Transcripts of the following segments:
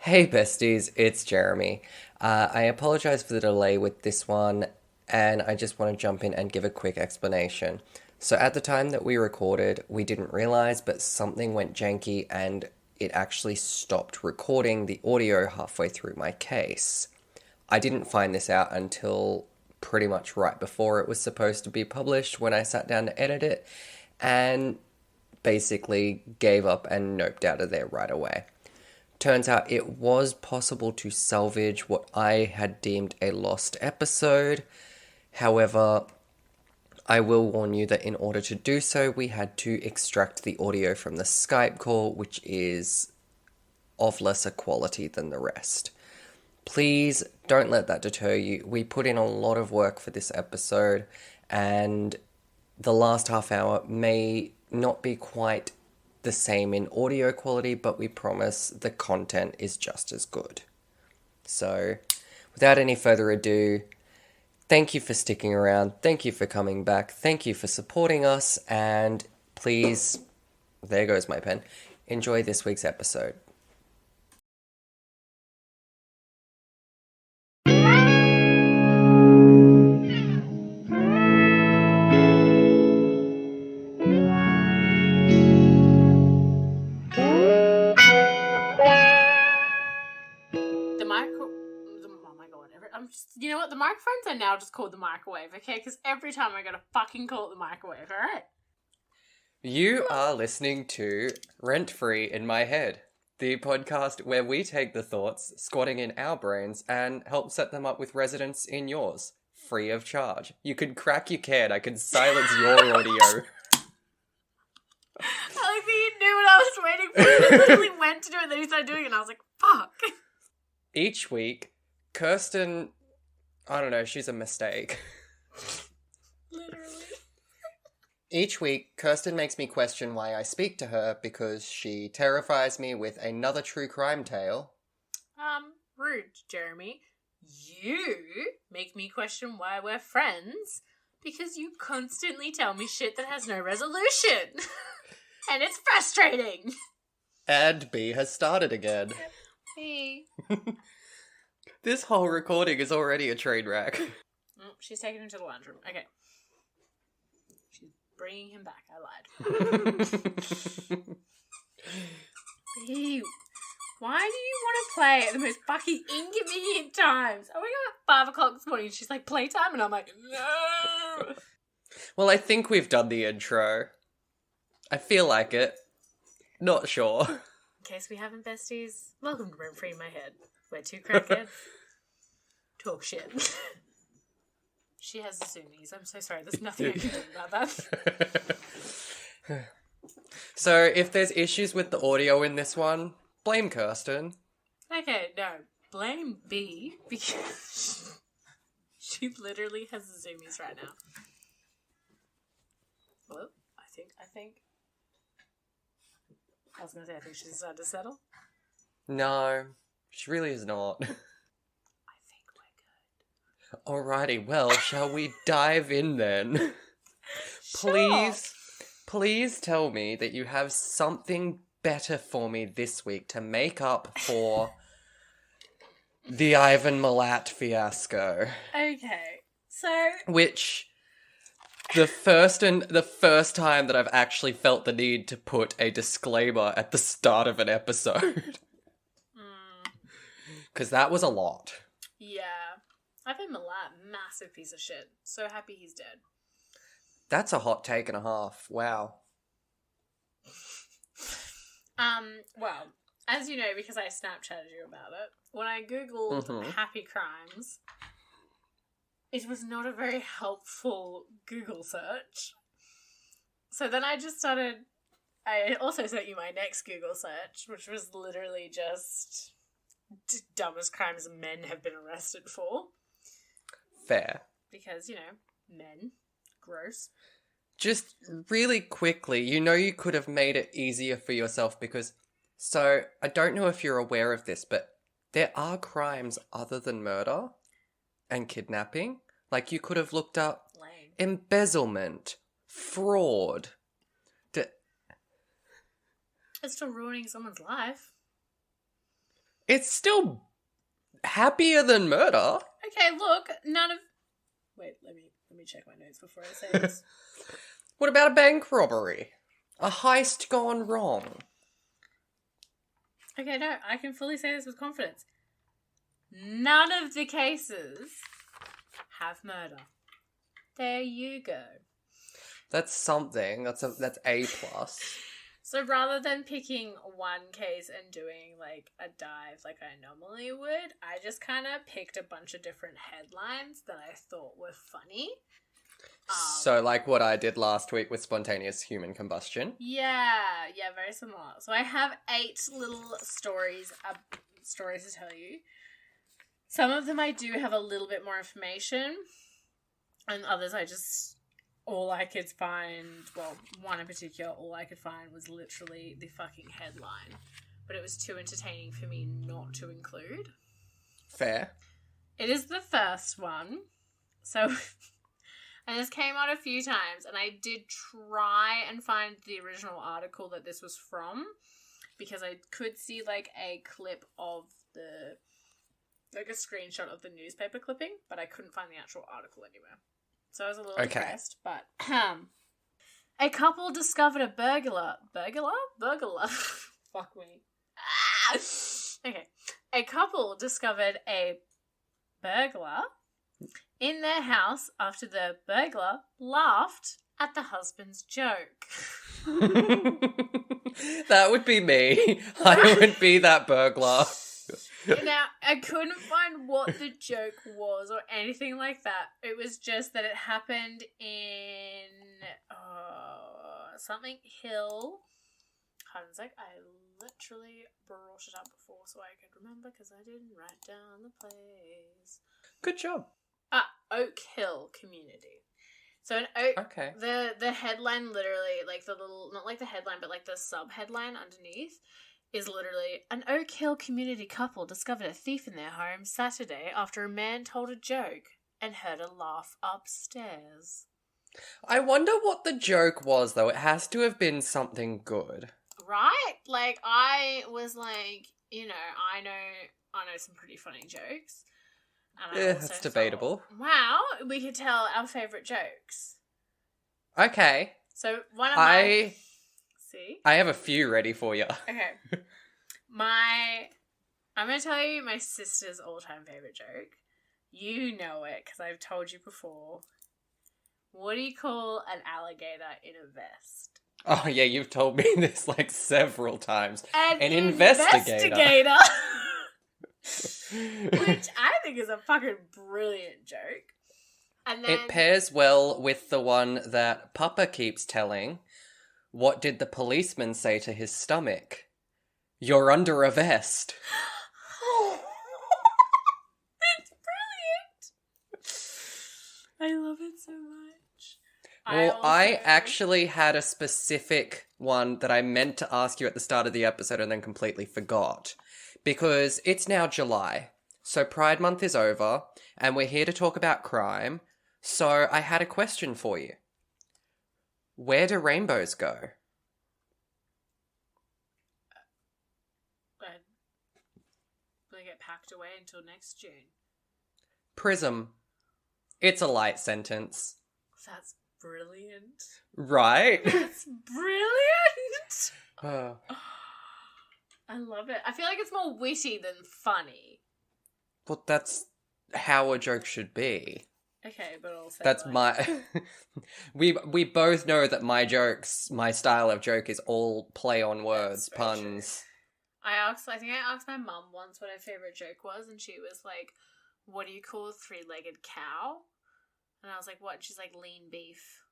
Hey besties, it's Jeramie. I apologize for the delay with this one, and I just want to jump in and give a quick explanation. So, at the time that we recorded, we didn't realize, but something went janky and it actually stopped recording the audio halfway through my case. I didn't find this out until pretty much right before it was supposed to be published when I sat down to edit it, and basically gave up and noped out of there right away. Turns out it was possible to salvage what I had deemed a lost episode. However, I will warn you that in order to do so, we had to extract the audio from the Skype call, which is of lesser quality than the rest. Please don't let that deter you. We put in a lot of work for this episode, and the last half hour may not be quite the same in audio quality, but we promise the content is just as good. So, without any further ado, thank you for sticking around, thank you for coming back, thank you for supporting us, and please, there goes my pen, enjoy this week's episode. You know what? The microphones are now just called the microwave, okay? Because every time I gotta fucking call it the microwave, alright? You are listening to Rent Free in My Head, the podcast where we take the thoughts squatting in our brains and help set them up with residence in yours, free of charge. You could crack your can, I could silence your audio. I like that you knew what I was waiting for. I literally went to do it, and then you started doing it, and I was like, fuck. Each week, Kirstyn, I don't know, she's a mistake. Literally. Each week, Kirstyn makes me question why I speak to her because she terrifies me with another true crime tale. Rude, Jeramie. You make me question why we're friends because you constantly tell me shit that has no resolution. And it's frustrating. And B has started again. Hey. This whole recording is already a train wreck. Oh, she's taking him to the lounge room. Okay. She's bringing him back. I lied. Ew. Why do you want to play at the most fucking inconvenient times? Oh, we got 5 o'clock this morning. She's like, playtime? And I'm like, no. Well, I think we've done the intro. I feel like it. Not sure. In case we haven't, besties, welcome to Rent Free in My Head. We're two crackheads. Talk shit. She has the zoomies. I'm so sorry. There's nothing I can do about that. So, if there's issues with the audio in this one, blame Kirstyn. Okay, no. Blame B because she literally has the zoomies right now. Well, I think. I was going to say, I think she decided to settle. No, she really is not. I think we're good. Alrighty, well, shall we dive in then? Sure. Please tell me that you have something better for me this week to make up for the Ivan Milat fiasco. Okay, so... Which, the first time that I've actually felt the need to put a disclaimer at the start of an episode. Because that was a lot. Yeah. Ivan Milat, massive piece of shit. So happy he's dead. That's a hot take and a half. Wow. Well, as you know, because I Snapchatted you about it, when I Googled happy crimes, it was not a very helpful Google search. So then I also sent you my next Google search, which was literally just dumbest crimes men have been arrested for. Fair. Because, men. Gross. Just really quickly, you could have made it easier for yourself because, so, I don't know if you're aware of this, but there are crimes other than murder and kidnapping. Like, you could have looked up embezzlement, fraud. It's still ruining someone's life. It's still happier than murder. Okay, look, none of... Wait, let me check my notes before I say this. What about a bank robbery? A heist gone wrong? Okay, no, I can fully say this with confidence. None of the cases have murder. There you go. That's something. That's A+. So rather than picking one case and doing, like, a dive like I normally would, I just kind of picked a bunch of different headlines that I thought were funny. So, like what I did last week with spontaneous human combustion. Yeah, very similar. So I have 8 little stories to tell you. Some of them I do have a little bit more information, and others all I could find, well, one in particular, all I could find was literally the fucking headline. But it was too entertaining for me not to include. Fair. It is the first one. So... And this came out a few times, and I did try and find the original article that this was from, because I could see, like, a clip of like, a screenshot of the newspaper clipping, but I couldn't find the actual article anywhere. So I was a little depressed, but... A couple discovered a burglar... Burglar? Fuck me. Okay. A couple discovered a burglar... in their house after the burglar laughed at the husband's joke. That would be me. I would be that burglar. Now, I couldn't find what the joke was or anything like that. It was just that it happened in something hill. Hold on a sec. I literally brought it up before so I could remember because I didn't write down the place. Good job. Oak Hill community. So an Oak... Okay. The headline literally, like the little... Not like the headline, but like the sub-headline underneath is literally, an Oak Hill community couple discovered a thief in their home Saturday after a man told a joke and heard a laugh upstairs. I wonder what the joke was, though. It has to have been something good. Right? Like, I was like, you know, I know some pretty funny jokes. And That's debatable. Thought, wow, we could tell our favourite jokes. Okay. So one of my... See? I have a few ready for you. Okay. I'm going to tell you my sister's all-time favourite joke. You know it, because I've told you before. What do you call an alligator in a vest? Oh, yeah, you've told me this, like, several times. An investigator. Which I think is a fucking brilliant joke. And then... It pairs well with the one that Papa keeps telling. What did the policeman say to his stomach? You're under a vest. It's brilliant. I love it so much. Well, I actually had a specific one that I meant to ask you at the start of the episode and then completely forgot. Because it's now July, so Pride Month is over, and we're here to talk about crime, so I had a question for you. Where do rainbows go? They get packed away until next June. Prism. It's a light sentence. That's brilliant. Right? That's brilliant! I love it. I feel like it's more witty than funny. Well, that's how a joke should be. Okay, but also... That's like... we both know that my style of joke is all play on words, puns. True. I think I asked my mum once what her favourite joke was, and she was like, what do you call a 3-legged cow? And I was like, what? And she's like, lean beef.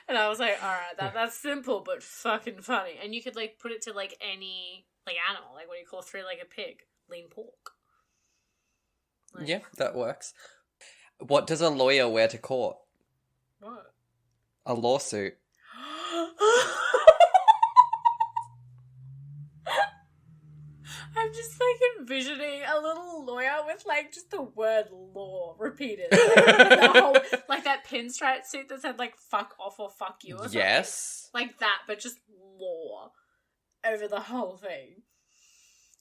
And I was like, alright, that's simple but fucking funny. And you could like put it to like any like animal. Like what do you call a 3-legged pig? Lean pork. Like, yeah, that works. What does a lawyer wear to court? What? A lawsuit. I'm just like envisioning a little lawyer with like just the word law repeated. Like that pinstripe suit that said like fuck off or fuck you or something. Yes. Like that, but just law. over the whole thing.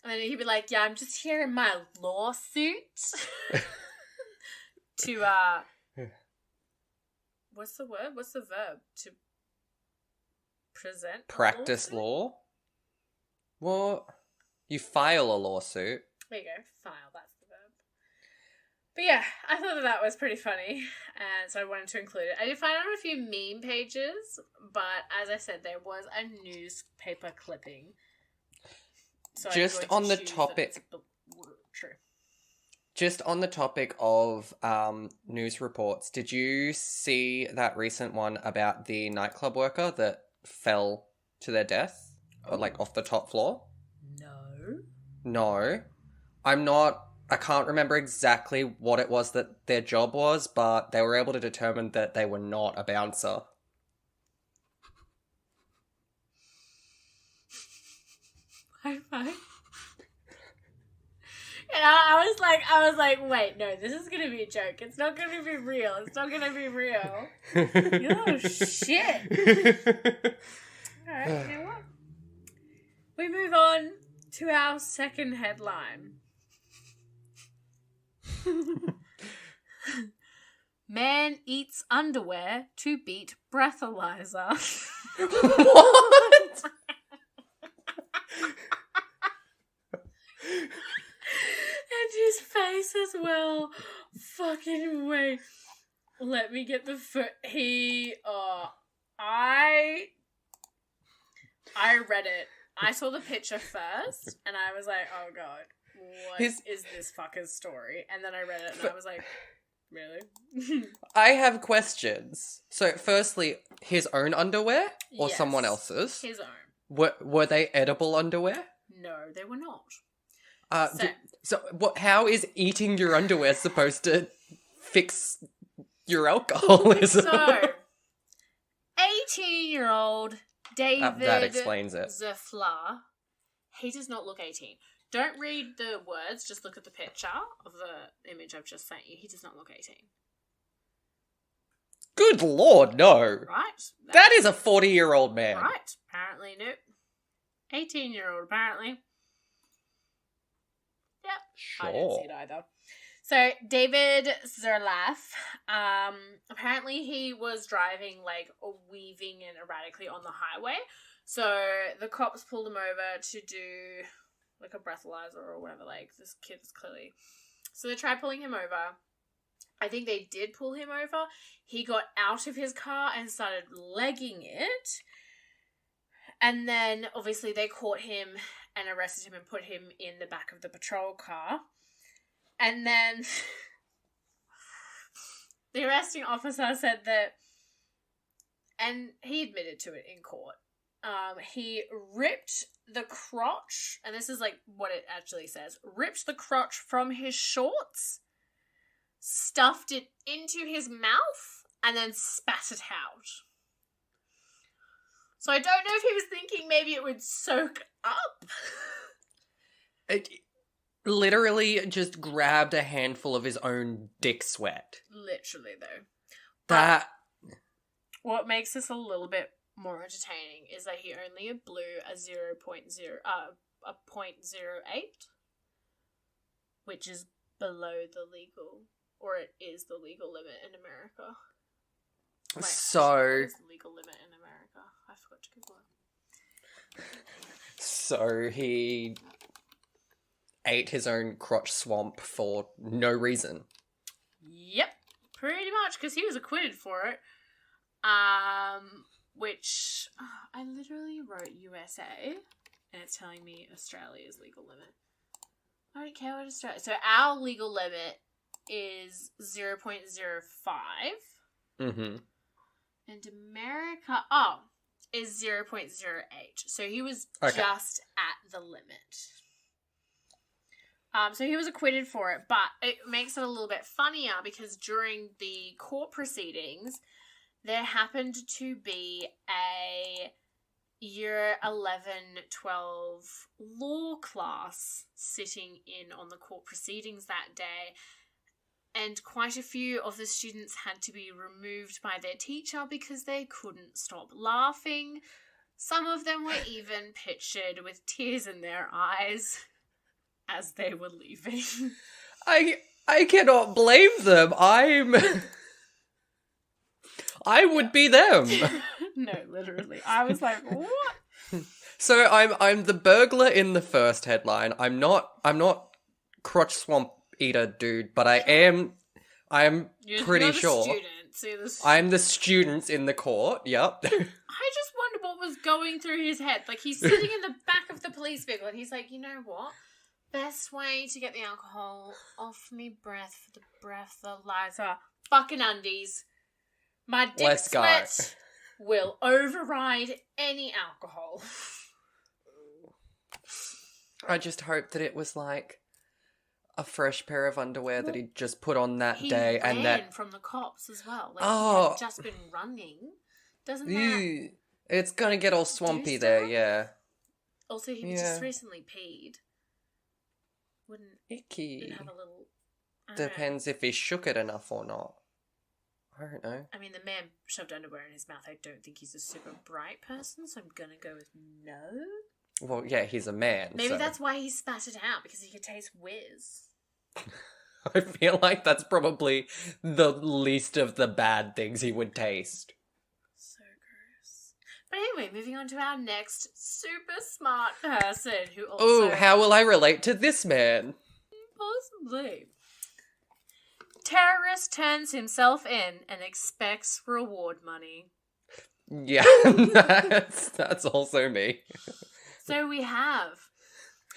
And then he'd be like, yeah, I'm just here in my lawsuit to, what's the word? What's the verb? To present Practice law? What? You file a lawsuit. There you go. File, that's the verb. But yeah, I thought that was pretty funny, and so I wanted to include it. I did find out a few meme pages, but as I said, there was a newspaper clipping. So just on the topic... True. Just on the topic of news reports, did you see that recent one about the nightclub worker that fell to their death? Or, like, off the top floor? No. I can't remember exactly what it was that their job was, but they were able to determine that they were not a bouncer. High five. And I was like, wait, no, this is gonna be a joke. It's not gonna be real. It's not gonna be real. Oh shit. Alright, you know what? We move on to our second headline. Man eats underwear to beat breathalyzer. What? And his face as well. Fucking wait. Let me get the foot. I read it. I saw the picture first, and I was like, oh god, what is this fucker's story? And then I read it, and I was like, really? I have questions. So, firstly, his own underwear or Yes, someone else's? His own. Were they edible underwear? No, they were not. How is eating your underwear supposed to fix your alcoholism? So, 18-year-old David that explains it. Zafla, he does not look 18. Don't read the words, just look at the picture of the image I've just sent you. He does not look 18. Good lord, no. Right? That is a 40-year-old man. Right. Apparently, nope. 18-year-old, apparently. Yep. Sure. I didn't see it either. So, David Zerlaff, apparently he was driving, like, weaving in erratically on the highway. So, the cops pulled him over to do, like, a breathalyzer or whatever, like, this kid's clearly... So, they tried pulling him over. I think they did pull him over. He got out of his car and started legging it. And then, obviously, they caught him and arrested him and put him in the back of the patrol car. And then the arresting officer said that, and he admitted to it in court, he ripped the crotch, and this is like what it actually says, ripped the crotch from his shorts, stuffed it into his mouth, and then spat it out. So I don't know if he was thinking maybe it would soak up. It literally just grabbed a handful of his own dick sweat. Literally, though. That... What makes this a little bit more entertaining is that he only blew a 0.08, which is below the legal, or it is the legal limit in America. Wait, so... what is the legal limit in America? I forgot to Google it. So he ate his own crotch swamp for no reason. Yep, pretty much, because he was acquitted for it. Which, I literally wrote USA, and it's telling me Australia's legal limit. I don't care what Australia... So our legal limit is 0.05. Mm-hmm. And America, is 0.08. So he was just at the limit. So he was acquitted for it, but it makes it a little bit funnier because during the court proceedings, there happened to be a year 11, 12 law class sitting in on the court proceedings that day. And quite a few of the students had to be removed by their teacher because they couldn't stop laughing. Some of them were even pictured with tears in their eyes as they were leaving. I cannot blame them. I would be them. No, literally. I was like, what? So I'm the burglar in the first headline. I'm not crotch swamp eater dude, but I'm pretty sure. I'm the students in the court. Yep. I just wonder what was going through his head. Like, he's sitting in the back of the police vehicle and he's like, you know what? Best way to get the alcohol off me breath for the breathalyzer. Fucking undies. My dick sweat will override any alcohol. I just hope that it was like a fresh pair of underwear that he'd just put on that day, and that from the cops as well. Like, he had just been running. Doesn't that? It's gonna get all swampy there, yeah. Also, he just recently peed. Wouldn't Icky. have a little? Depends if he shook it enough or not. I don't know. I mean, the man shoved underwear in his mouth. I don't think he's a super bright person, so I'm gonna go with no. Well, yeah, he's a man. Maybe that's why he spat it out, because he could taste whiz. I feel like that's probably the least of the bad things he would taste. So gross. But anyway, moving on to our next super smart person who also... Oh, how will I relate to this man? Possibly. Terrorist turns himself in and expects reward money. Yeah, that's also me. So we have...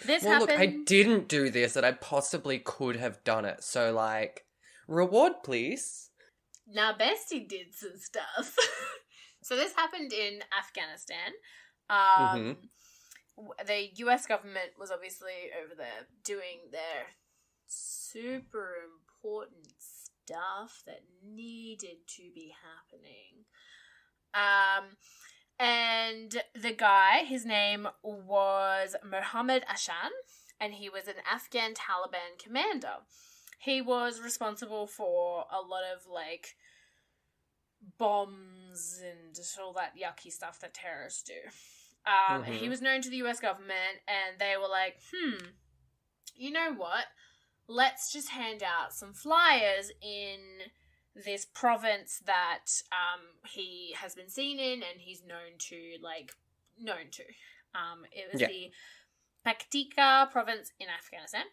This well, happened... look, I didn't do this, and I possibly could have done it. So, like, reward, please. Now, Bestie did some stuff. So this happened in Afghanistan. The US government was obviously over there doing their super important stuff that needed to be happening. And the guy, his name was Mohammed Ashan, and he was an Afghan Taliban commander. He was responsible for a lot of, like, bombs and all that yucky stuff that terrorists do. He was known to the US government, and they were like, you know what? Let's just hand out some flyers in this province that he has been seen in and he's known to. It was the Paktika province in Afghanistan.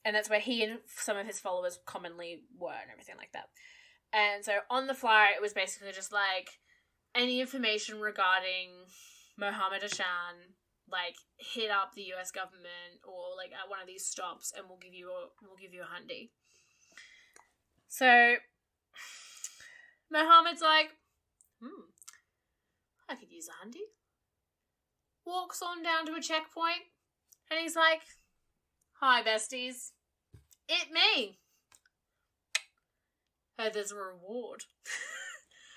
And that's where he and some of his followers commonly were and everything like that. And so on the flyer, it was basically just like, any information regarding Mohammed Ashan, like, hit up the US government or like at one of these stops and we'll give you a hundy. So, Mohammed's like, I could use a hundy. Walks on down to a checkpoint, and he's like, hi, besties. It me. Heard there's a reward.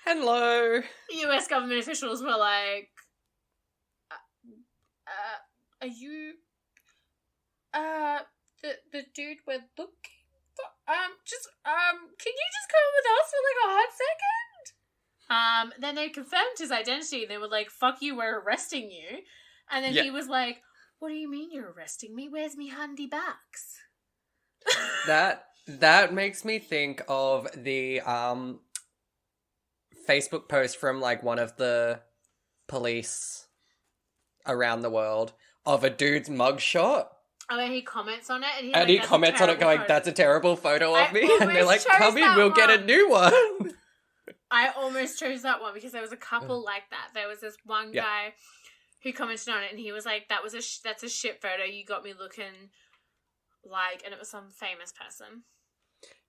Hello. The US government officials were like, are you, the dude we're looking? Can you just come with us for like a hot second? Then they confirmed his identity. They were like, fuck you, we're arresting you. And then he was like, what do you mean you're arresting me? Where's me handy backs? That makes me think of the Facebook post from like one of the police around the world of a dude's mugshot. Oh, and he comments on it, and he comments on it going, that's a terrible photo of me. And they're like, come in, we'll get a new one. I almost chose that one because there was a couple like that. There was this one guy who commented on it and he was like, that's a shit photo. You got me looking like, and it was some famous person.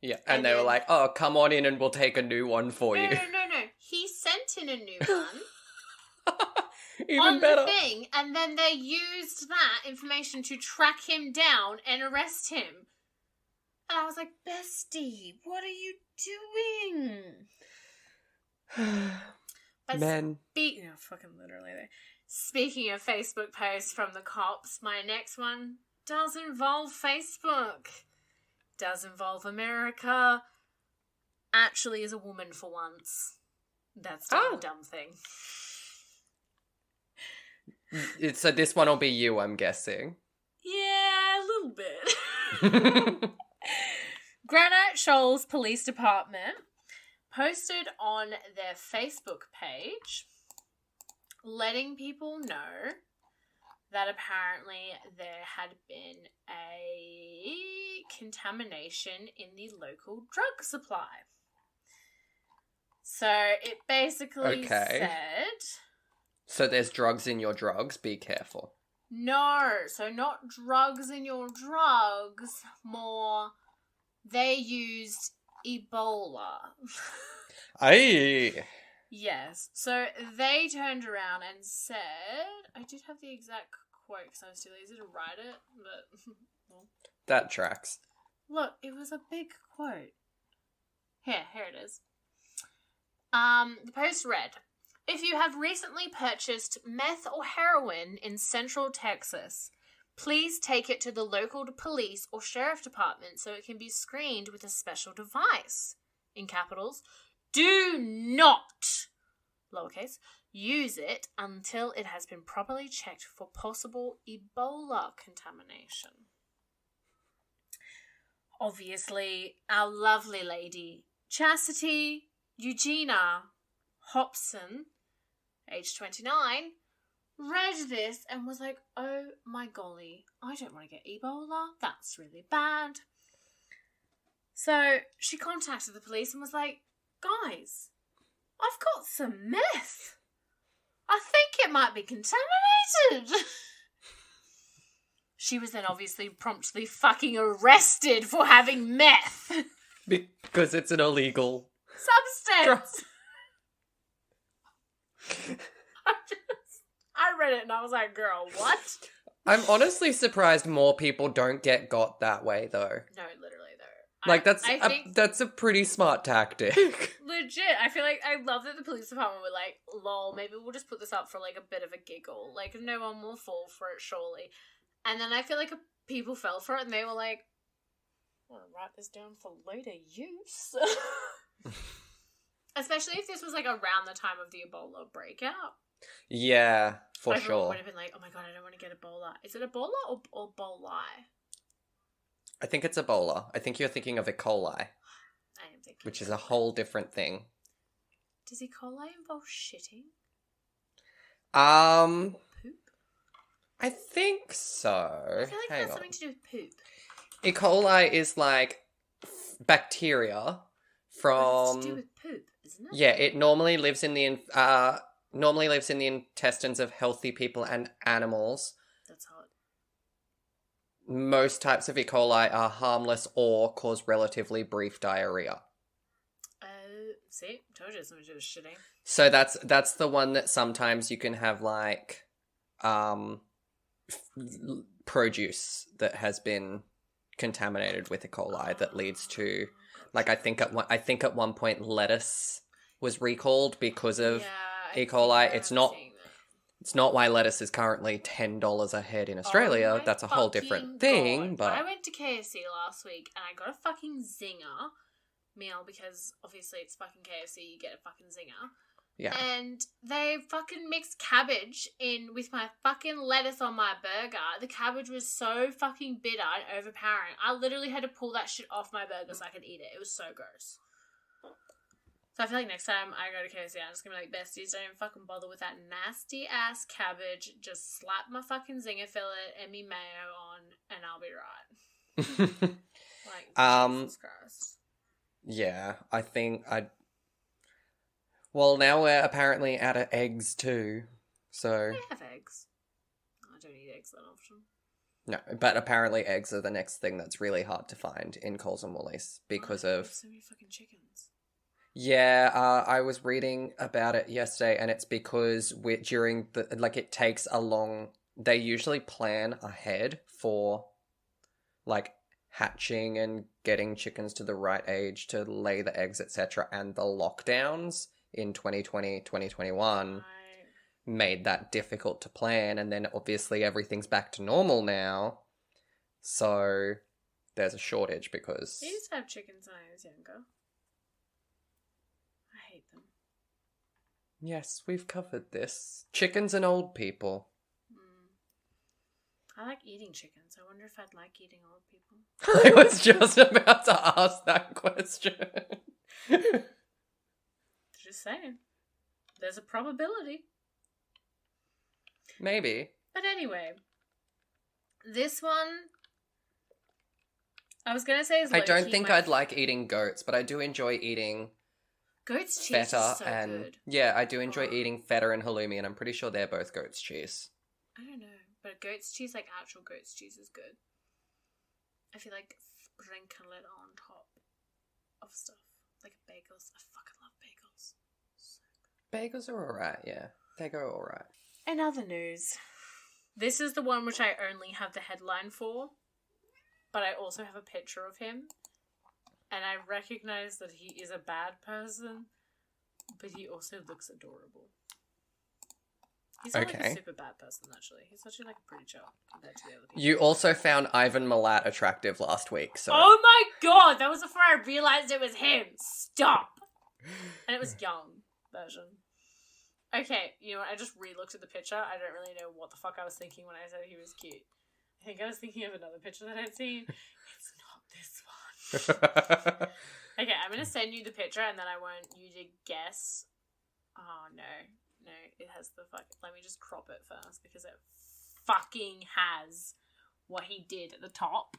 Yeah. And they were like, oh, come on in and we'll take a new one for you. No. He sent in a new one. Even on better. The thing, and then they used that information to track him down and arrest him. And I was like, bestie, what are you doing? But Men. Fucking literally. Speaking of Facebook posts from the cops, my next one does involve Facebook. Does involve America. Actually is a woman for once. That's not a dumb thing. So this one will be you, I'm guessing. Yeah, a little bit. Granite Shoals Police Department posted on their Facebook page letting people know that apparently there had been a contamination in the local drug supply. So it basically said... So there's drugs in your drugs, be careful. No, so not drugs in your drugs, more they used Ebola. Aye. Yes, so they turned around and said, I did have the exact quote because I was too lazy to write it, but... well. That tracks. Look, it was a big quote. Here it is. The post read, if you have recently purchased meth or heroin in Central Texas, please take it to the local police or sheriff department so it can be screened with a special device. In capitals, do not, lowercase, use it until it has been properly checked for possible Ebola contamination. Obviously, our lovely lady, Chastity Eugenia Hobson, age 29, read this and was like, oh my golly, I don't want to get Ebola. That's really bad. So she contacted the police and was like, guys, I've got some meth. I think it might be contaminated. She was then obviously promptly fucking arrested for having meth. Because it's an illegal substance. I read it and I was like, girl, what? I'm honestly surprised more people don't get got that way, though. No, literally, though. Like, I think that's a pretty smart tactic. Legit. I feel like, I love that the police department were like, lol, maybe we'll just put this up for, like, a bit of a giggle. Like, no one will fall for it, surely. And then I feel like people fell for it and they were like, I'm gonna write this down for later use. Especially if this was, like, around the time of the Ebola breakout. Yeah, for Everyone sure. would have been like, oh my god, I don't want to get Ebola. Is it Ebola or Bolai? I think it's Ebola. I think you're thinking of E. coli. I am thinking. Which is a whole different thing. Does E. coli involve shitting? Or poop? I think so. I feel like it has something to do with poop. E. coli is like bacteria from... It's to do with poop, isn't it? Yeah, it normally lives in the intestines of healthy people and animals. That's hot. Most types of E. coli are harmless or cause relatively brief diarrhea. See? Told you it's something to do with shitting. So that's the one that sometimes you can have, like, produce that has been contaminated with E. coli that leads to, like, I think at one point lettuce was recalled because of E. coli. It's not why lettuce is currently $10 a head in Australia. That's a whole different thing. God. But I went to KFC last week and I got a fucking zinger meal because obviously it's fucking KFC. You get a fucking zinger. yeah, And they fucking mixed cabbage in with my fucking lettuce on my burger. The cabbage was so fucking bitter and overpowering. I literally had to pull that shit off my burger so I could eat it. It was so gross. So I feel like next time I go to KFC, I'm just gonna be like, besties, don't even fucking bother with that nasty ass cabbage. Just slap my fucking zinger fillet and me mayo on, and I'll be right. Like, Jesus Christ. Yeah, I think well, now we're apparently out of eggs too, so... I have eggs. I don't eat eggs that often. No, but apparently eggs are the next thing that's really hard to find in Coles and Woolies because of... so many fucking chickens. Yeah, I was reading about it yesterday, and it's because during the... Like, it takes a long... They usually plan ahead for, like, hatching and getting chickens to the right age to lay the eggs, etc., and the lockdowns in 2020, 2021 made that difficult to plan, and then obviously everything's back to normal now, so there's a shortage because... I used to have chickens when I was younger. I hate them. Yes, we've covered this. Chickens and old people. I like eating chickens. I wonder if I'd like eating old people. I was just about to ask that question. Just saying. There's a probability. Maybe. But anyway, this one, I was going to say is I don't think I'd like eating goats, but I do enjoy eating goat's cheese feta is so and good. yeah, I do enjoy eating feta and halloumi, and I'm pretty sure they're both goat's cheese. I don't know, but goat's cheese, like actual goat's cheese, is good. I feel like sprinkle it on top of stuff, like bagels. I fucking love bagels. So good. Bagels are alright, yeah. They go alright. In other news, this is the one which I only have the headline for, but I also have a picture of him, and I recognize that he is a bad person, but he also looks adorable. He's not like a super bad person, actually. He's actually like a pretty chill compared to the other people. You also found Ivan Milat attractive last week, so... Oh my god! That was before I realized it was him! Stop! And it was young version. Okay, you know what? I just re-looked at the picture. I don't really know what the fuck I was thinking when I said he was cute. I think I was thinking of another picture that I'd seen. It's not this one. Okay, I'm gonna send you the picture and then I want you to guess. Oh, no. No, it has the fuck. Let me just crop it first because it fucking has what he did at the top.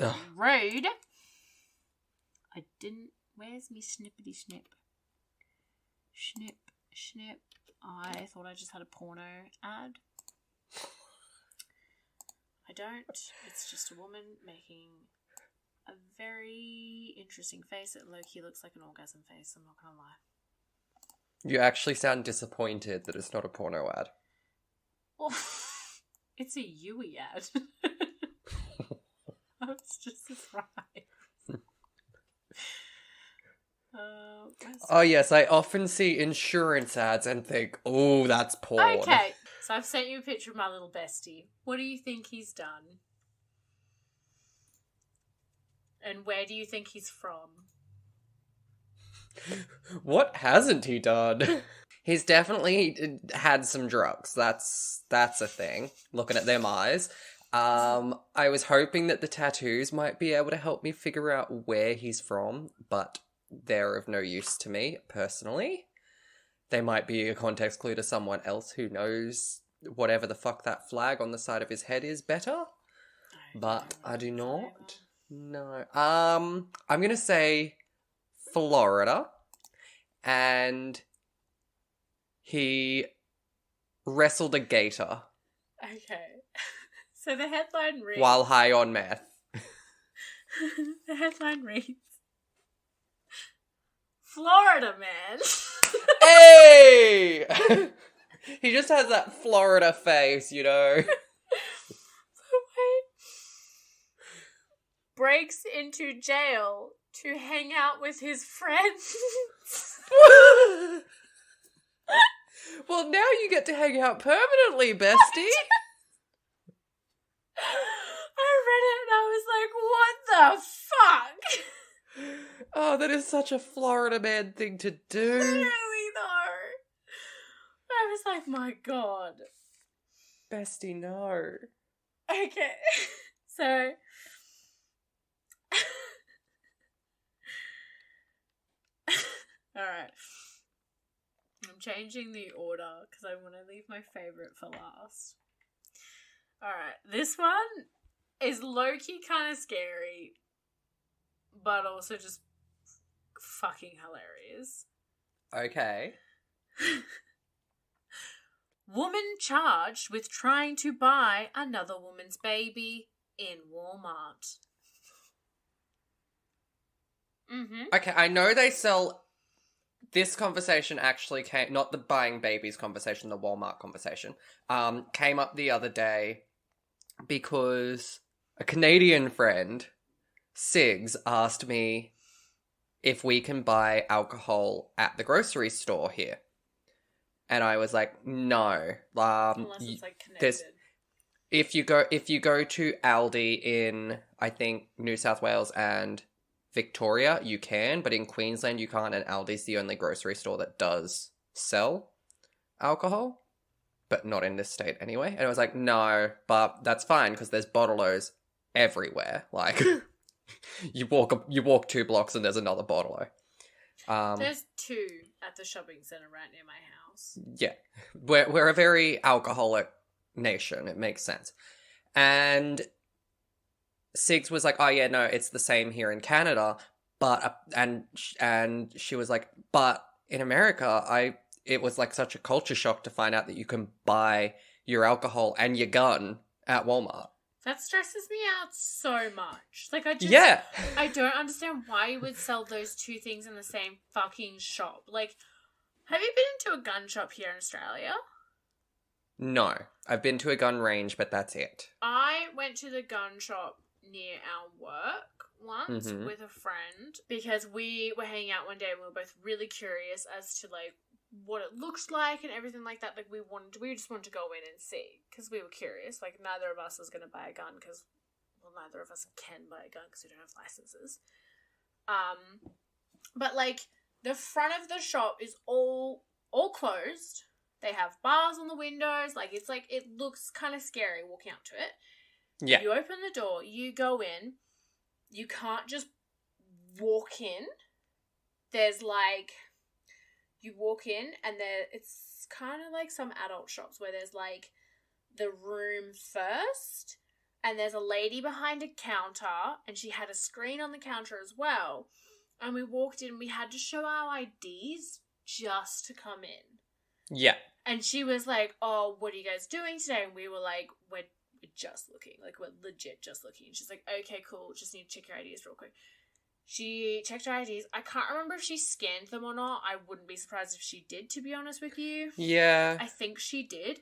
Ugh. Rude. I didn't. Where's me snippety snip? Snip, snip. I thought I just had a porno ad. I don't. It's just a woman making a very interesting face. It low-key looks like an orgasm face, I'm not gonna lie. You actually sound disappointed that it's not a porno ad. Well, it's a Yui ad. I was just surprised. Oh yes, I often see insurance ads and think, oh, that's porn. Okay, so I've sent you a picture of my little bestie. What do you think he's done? And where do you think he's from? What hasn't he done? He's definitely had some drugs. That's a thing. Looking at them eyes. I was hoping that the tattoos might be able to help me figure out where he's from, but they're of no use to me, personally. They might be a context clue to someone else who knows whatever the fuck that flag on the side of his head is better. But I do not. No. I'm gonna say Florida, and he wrestled a gator. Okay. So the headline reads... While high on meth. The headline reads... Florida man. Hey! He just has that Florida face, you know. Wait. Breaks into jail to hang out with his friends. Well, now you get to hang out permanently, bestie. I read it and I was like, what the fuck? Oh, that is such a Florida man thing to do. Literally, though. I was like, my god. Bestie, no. Okay. So... Alright. I'm changing the order because I want to leave my favourite for last. Alright, this one is low-key kind of scary, but also just fucking hilarious. Okay. Woman charged with trying to buy another woman's baby in Walmart. Mm-hmm. Okay, I know they sell... This conversation actually came... Not the buying babies conversation, the Walmart conversation. Came up the other day because a Canadian friend, Sigs, asked me if we can buy alcohol at the grocery store here. And I was like, no. Unless it's like connected. If you go to Aldi in, I think, New South Wales and Victoria, you can, but in Queensland you can't, and Aldi's the only grocery store that does sell alcohol. but not in this state anyway. And I was like, no, but that's fine because there's bottle-os everywhere. Like, you walk 2 blocks and there's another bottle-o. There's 2 at the shopping centre right near my house. Yeah. We're a very alcoholic nation. It makes sense. And Sigs was like, oh yeah, no, it's the same here in Canada. But, and she was like, but in America, it was like such a culture shock to find out that you can buy your alcohol and your gun at Walmart. That stresses me out so much. Like, I don't understand why you would sell those 2 things in the same fucking shop. Like, have you been into a gun shop here in Australia? No. I've been to a gun range, but that's it. I went to the gun shop near our work once with a friend because we were hanging out one day and we were both really curious as to, like, what it looks like and everything like that. Like, we just wanted to go in and see because we were curious. Like, neither of us was going to buy a gun because, well, neither of us can buy a gun because we don't have licenses. But, like, the front of the shop is all closed. They have bars on the windows. Like, it's like, it looks kind of scary walking up to it. Yeah. You open the door, you go in. You can't just walk in. There's, like, you walk in and it's kind of like some adult shops where there's, like, the room first and there's a lady behind a counter and she had a screen on the counter as well. And we walked in, we had to show our IDs just to come in. Yeah. And she was like, oh, what are you guys doing today? And we were like, we're just looking. Like, we're legit just looking. And she's like, okay, cool. Just need to check your IDs real quick. She checked her IDs. I can't remember if she scanned them or not. I wouldn't be surprised if she did, to be honest with you. Yeah. I think she did.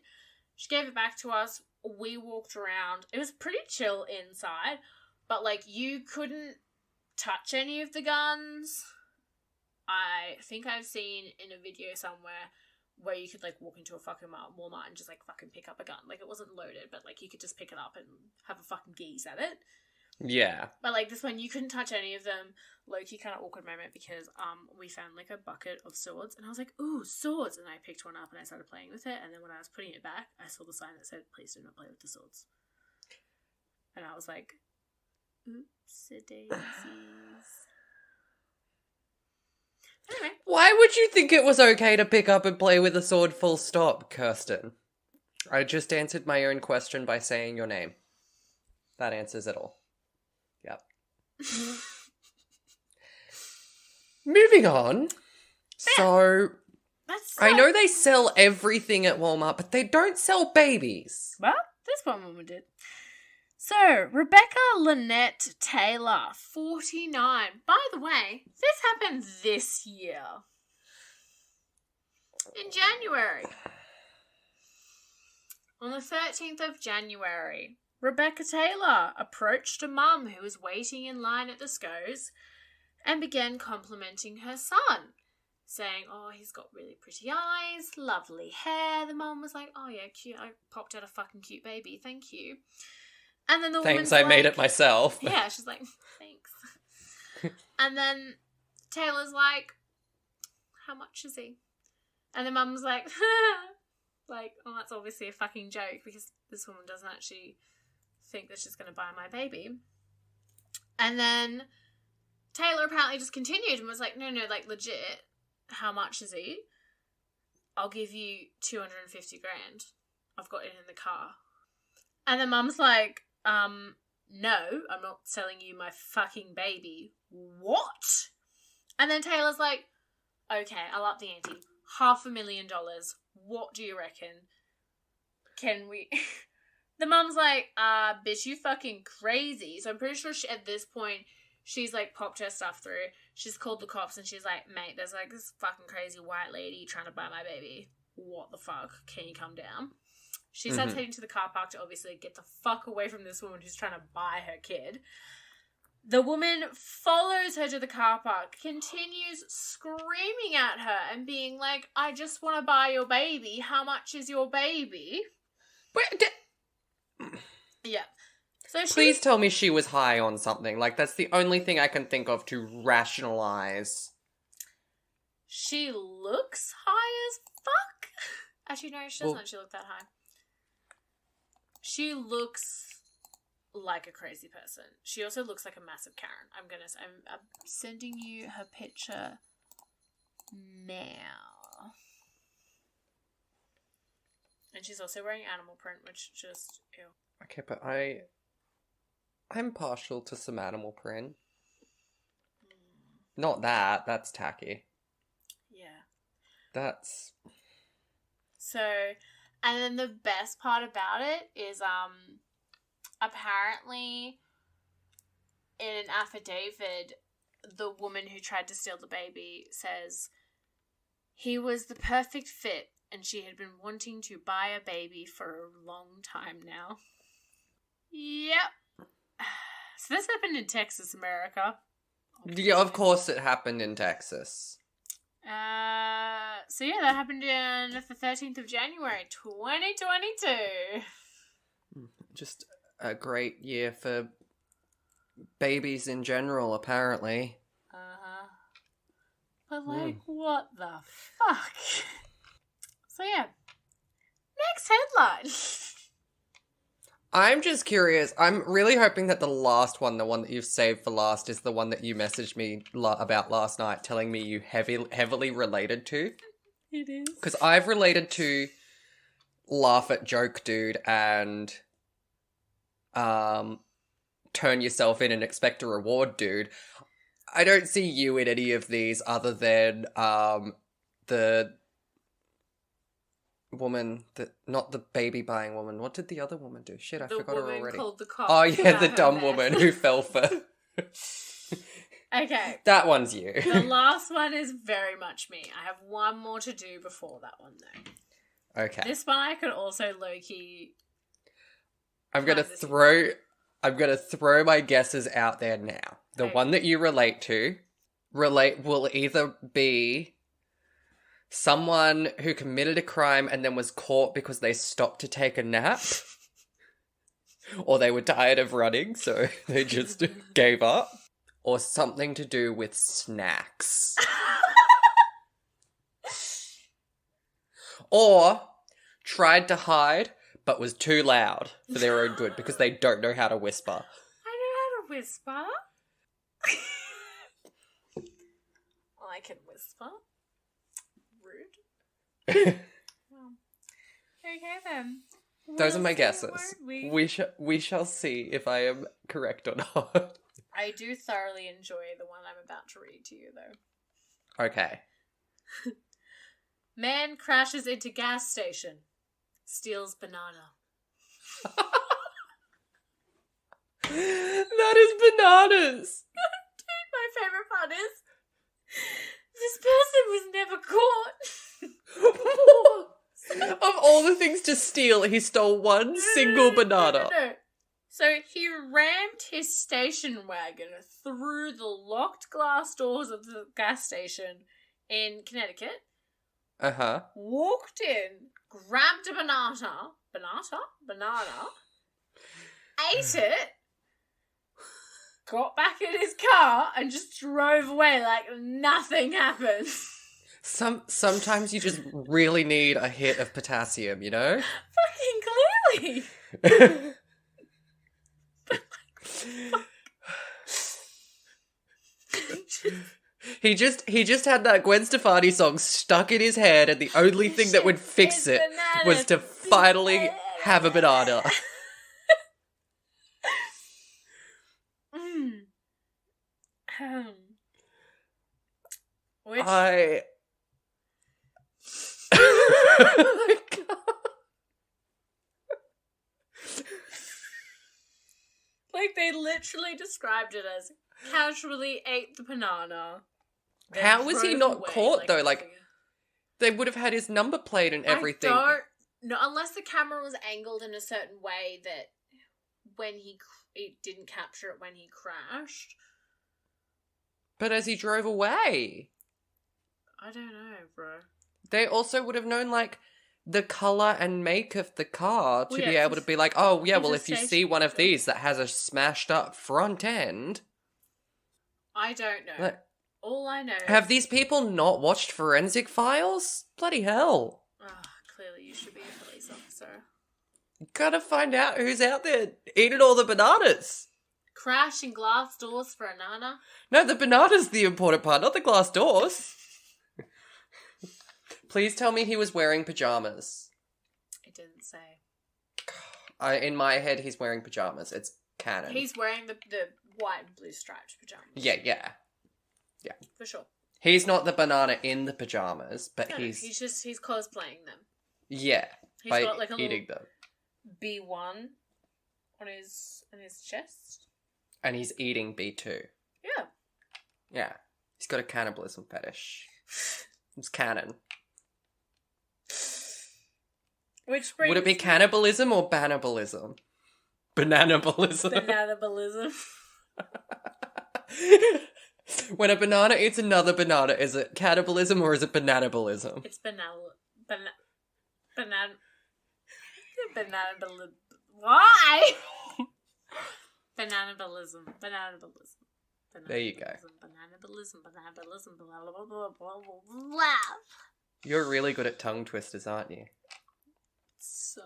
She gave it back to us. We walked around. It was pretty chill inside. But, like, you couldn't touch any of the guns. I think I've seen in a video somewhere where you could, like, walk into a fucking Walmart and just, like, fucking pick up a gun. Like, it wasn't loaded, but, like, you could just pick it up and have a fucking geese at it. Yeah. But, like, this one, you couldn't touch any of them. Low-key kind of awkward moment because we found, like, a bucket of swords. And I was like, ooh, swords. And I picked one up and I started playing with it. And then when I was putting it back, I saw the sign that said, please do not play with the swords. And I was like, oops-a-daisies. Anyway. Why would you think it was okay to pick up and play with a sword full stop, Kirstyn? I just answered my own question by saying your name. That answers it all. Yep. Moving on. So, I know they sell everything at Walmart, but they don't sell babies. Well, this one woman did. So, Rebecca Lynette Taylor, 49. By the way, this happened this year. In January. On the 13th of January, Rebecca Taylor approached a mum who was waiting in line at the Sco's and began complimenting her son, saying, oh, he's got really pretty eyes, lovely hair. The mum was like, oh yeah, cute. I popped out a fucking cute baby. Thank you. And then the Thanks, woman's I like, made it myself. Yeah, she's like, thanks. And then Taylor's like, how much is he? And the mum's like, like, oh, that's obviously a fucking joke because this woman doesn't actually think that she's going to buy my baby. And then Taylor apparently just continued and was like, no, like, legit, how much is he? I'll give you 250 grand. I've got it in the car. And the mum's like, no, I'm not selling you my fucking baby. What? And then Taylor's like, okay, I'll up the ante. $500,000. What do you reckon? Can we... The mum's like, bitch, you fucking crazy. So I'm pretty sure at this point, she's, like, popped her stuff through. She's called the cops and she's like, mate, there's, like, this fucking crazy white lady trying to buy my baby. What the fuck? Can you come down? She starts heading to the car park to obviously get the fuck away from this woman who's trying to buy her kid. The woman follows her to the car park, continues screaming at her and being like, I just want to buy your baby. How much is your baby? Yeah. So Please tell me she was high on something. Like, that's the only thing I can think of to rationalize. She looks high as fuck. Actually, no, she doesn't actually look that high. She looks like a crazy person. She also looks like a massive Karen. I'm sending you her picture now. And she's also wearing animal print, which just, ew. Okay, but I'm partial to some animal print. Not that. That's tacky. Yeah. That's... So, and then the best part about it is, apparently, in an affidavit, the woman who tried to steal the baby says he was the perfect fit and she had been wanting to buy a baby for a long time now. Yep. So this happened in Texas, America. Obviously. Yeah, of course it happened in Texas. So yeah, that happened on the 13th of January, 2022. Just a great year for babies in general, apparently. Uh-huh. But what the fuck? So yeah. Next headline. I'm just curious. I'm really hoping that the last one, the one that you've saved for last, is the one that you messaged me about last night, telling me you heavily related to. It is. Because I've related to Laugh at Joke Dude and Turn Yourself In and Expect a Reward Dude. I don't see you in any of these other than the woman, not the baby buying woman. What did the other woman do? Shit, I forgot her already. The woman called the cops. Oh yeah, the dumb woman who fell for... Okay. That one's you. The last one is very much me. I have one more to do before that one, though. Okay. This one I could also low-key... I'm gonna throw my guesses out there now. The one that you relate will either be someone who committed a crime and then was caught because they stopped to take a nap, or they were tired of running, so they just gave up, or something to do with snacks. Or tried to hide but was too loud for their own good because they don't know how to whisper. I know how to whisper. I can whisper. Rude. Well, okay then. Those are my guesses. We shall see if I am correct or not. I do thoroughly enjoy the one I'm about to read to you, though. Okay. Man crashes into gas station. Steals banana. That is bananas. Dude, my favourite part is this person was never caught. Of all the things to steal, he stole one single banana. No. So he rammed his station wagon through the locked glass doors of the gas station in Connecticut. Uh-huh. Walked in, grabbed a banana, ate it, got back in his car, and just drove away like nothing happened. Sometimes you just really need a hit of potassium, you know? Fucking clearly. He just had that Gwen Stefani song stuck in his head, and the only thing that would fix it was to finally have a banana. Which... Oh my God. Like, they literally described it as casually ate the banana. How was he not caught, though? Like, they would have had his number plate and everything. No, unless the camera was angled in a certain way that when it didn't capture it when he crashed. But as he drove away. I don't know, bro. They also would have known, like, the colour and make of the car to be able to be like, oh, yeah, well, if you see one of these that has a smashed up front end. I don't know. Like, all I know... Have these people not watched Forensic Files? Bloody hell. Oh, clearly you should be a police officer. Gotta find out who's out there eating all the bananas. Crashing glass doors for a nana. No, the banana's the important part, not the glass doors. Please tell me he was wearing pajamas. It didn't say. In my head, he's wearing pajamas. It's canon. He's wearing the white and blue striped pajamas. Yeah. For sure. He's not the banana in the pajamas, but he's cosplaying them. Yeah, He's by got like a eating them. B1 on his chest. And he's eating B2. Yeah. Yeah. He's got a cannibalism fetish. It's canon. Which brings... Would it be cannibalism or bannibalism? Bananabalism. Bananabalism. When a banana eats another banana, is it cannibalism or is it bananabalism? It's bananabalism. Why? Bananabalism. There you go. Bananabalism. You're really good at tongue twisters, aren't you? So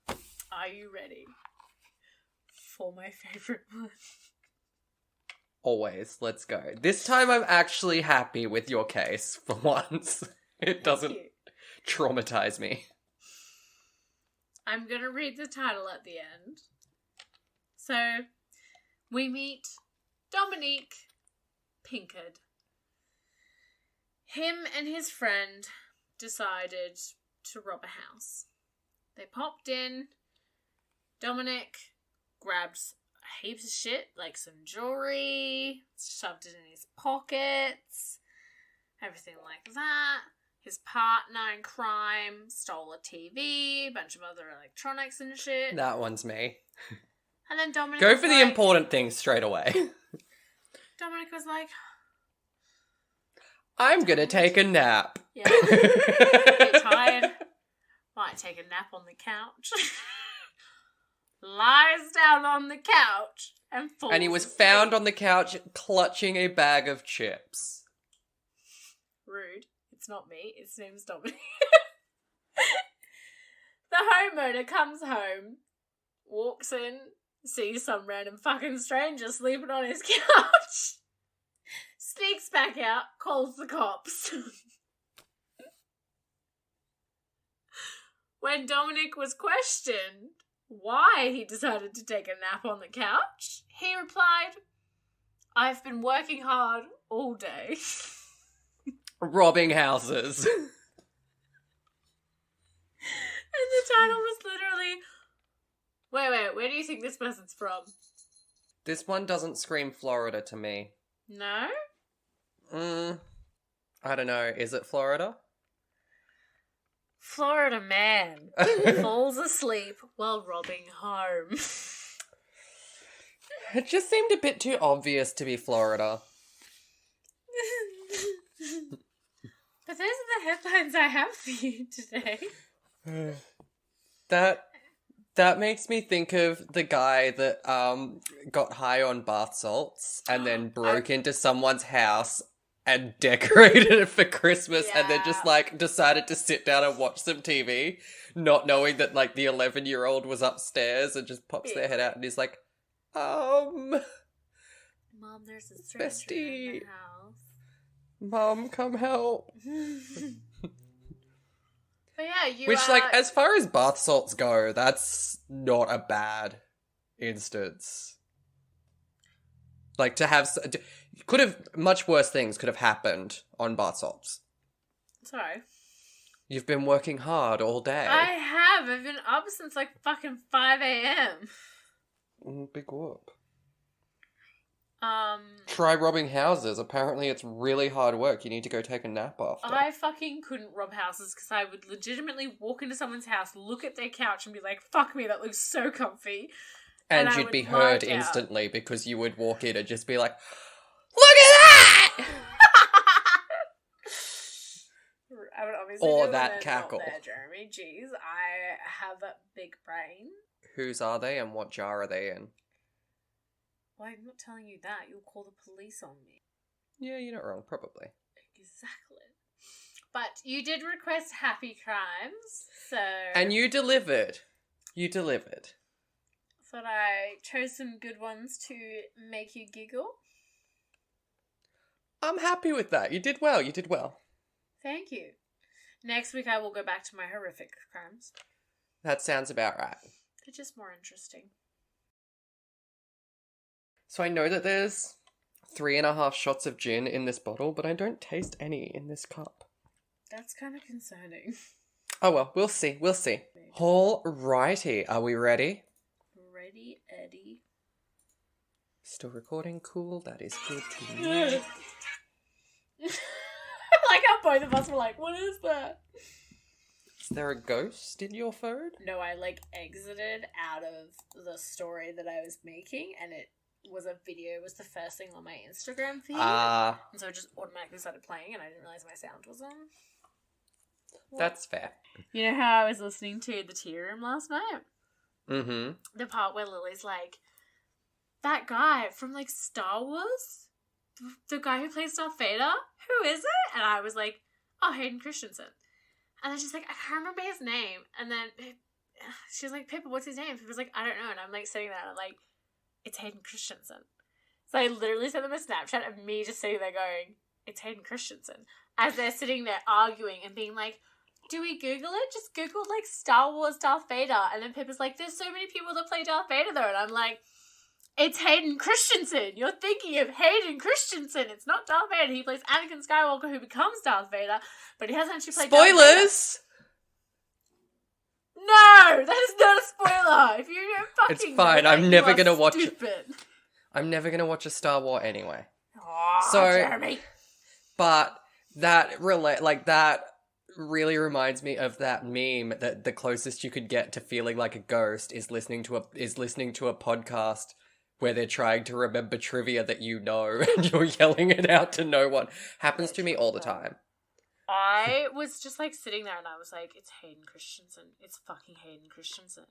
good. Are you ready for my favourite one? Always. Let's go. This time I'm actually happy with your case, for once. It doesn't traumatize me. I'm going to read the title at the end. So, we meet Dominique Pinkard. Him and his friend decided to rob a house. They popped in. Dominic grabbed heaps of shit, like some jewelry, shoved it in his pockets, everything like that. His partner in crime stole a TV, a bunch of other electronics and shit. That one's me. And then Dominic Go for the important things straight away. Dominic was like, I'm gonna take a nap. yeah, you're tired. Might take a nap on the couch. Lies down on the couch and falls And he was asleep. found on the couch clutching a bag of chips. Rude. It's not me. His name's Dominic. The homeowner comes home, walks in, sees some random fucking stranger sleeping on his couch, sneaks back out, calls the cops. When Dominic was questioned why he decided to take a nap on the couch, he replied, I've been working hard all day. Robbing houses. And the title was literally... Wait, where do you think this person's from? This one doesn't scream Florida to me. No? I don't know. Is it Florida? Florida man falls asleep while robbing home. It just seemed a bit too obvious to be Florida. But those are the headlines I have for you today. That makes me think of the guy that got high on bath salts and then broke into someone's house and decorated it for Christmas and then just decided to sit down and watch some TV, not knowing that the 11-year-old was upstairs, and just pops their head out and is like, Mom, there's a stranger bestie. in the house. Mom, come help. But yeah, Which, as far as bath salts go, that's not a bad instance. To have... Could have... Much worse things could have happened on bath salts. Sorry. You've been working hard all day. I have. I've been up since fucking 5 a.m. Big whoop. Um, Try robbing houses. Apparently it's really hard work. You need to go take a nap after. I fucking couldn't rob houses because I would legitimately walk into someo's house, look at their couch and be like, fuck me, that looks so comfy. And I you'd would be lie heard down. instantly because you would walk in and just be like, look at that! I would obviously Or do it that when they're cackle. not there, Jeramie. Jeez, I have a big brain. Whose are they and what jar are they in? Well, I'm not telling you that. You'll call the police on me. Yeah, you're not wrong, probably. Exactly. But you did request happy crimes, so... And you delivered. You delivered. Thought I chose some good ones to make you giggle. I'm happy with that. You did well. You did well. Thank you. Next week I will go back to my horrific crimes. That sounds about right. They're just more interesting. So I know that there's 3.5 shots of gin in this bottle, but I don't taste any in this cup. That's kind of concerning. Oh well, we'll see. We'll see. Alrighty, are we ready? Ready, Eddie. Still recording? Cool, that is good to know. I like how both of us were like, what is that? Is there a ghost in your phone? No, I exited out of the story that I was making, and it was a video. It was the first thing on my Instagram feed. And so it just automatically started playing, and I didn't realize my sound was on. That's fair. You know how I was listening to The Tea Room last night? Mm-hmm. The part where Lily's like, that guy from Star Wars? The guy who plays Darth Vader? Who is it? And I was like, oh, Hayden Christensen. And then she's like, I can't remember his name. And then she's like, Pippa, what's his name? Pippa's like, I don't know. And I'm sitting there and I'm like, it's Hayden Christensen. So I literally sent them a Snapchat of me just sitting there going, it's Hayden Christensen. As they're sitting there arguing and being like, do we Google it? Just Google Star Wars Darth Vader. And then Pippa's like, there's so many people that play Darth Vader though. And I'm like, it's Hayden Christensen. You're thinking of Hayden Christensen. It's not Darth Vader. He plays Anakin Skywalker who becomes Darth Vader, but he hasn't actually played Darth Vader. Spoilers! No! That is not a spoiler! If you don't fucking It's fine, know I'm that, never you are gonna watch it. stupid. I'm never gonna watch a Star Wars anyway. Oh, So- Jeramie. But that really reminds me of that meme that the closest you could get to feeling like a ghost is listening to a podcast where they're trying to remember trivia that you know and you're yelling it out to no one. Happens to me all the time. I was just sitting there and I was like, it's Hayden Christensen. It's fucking Hayden Christensen.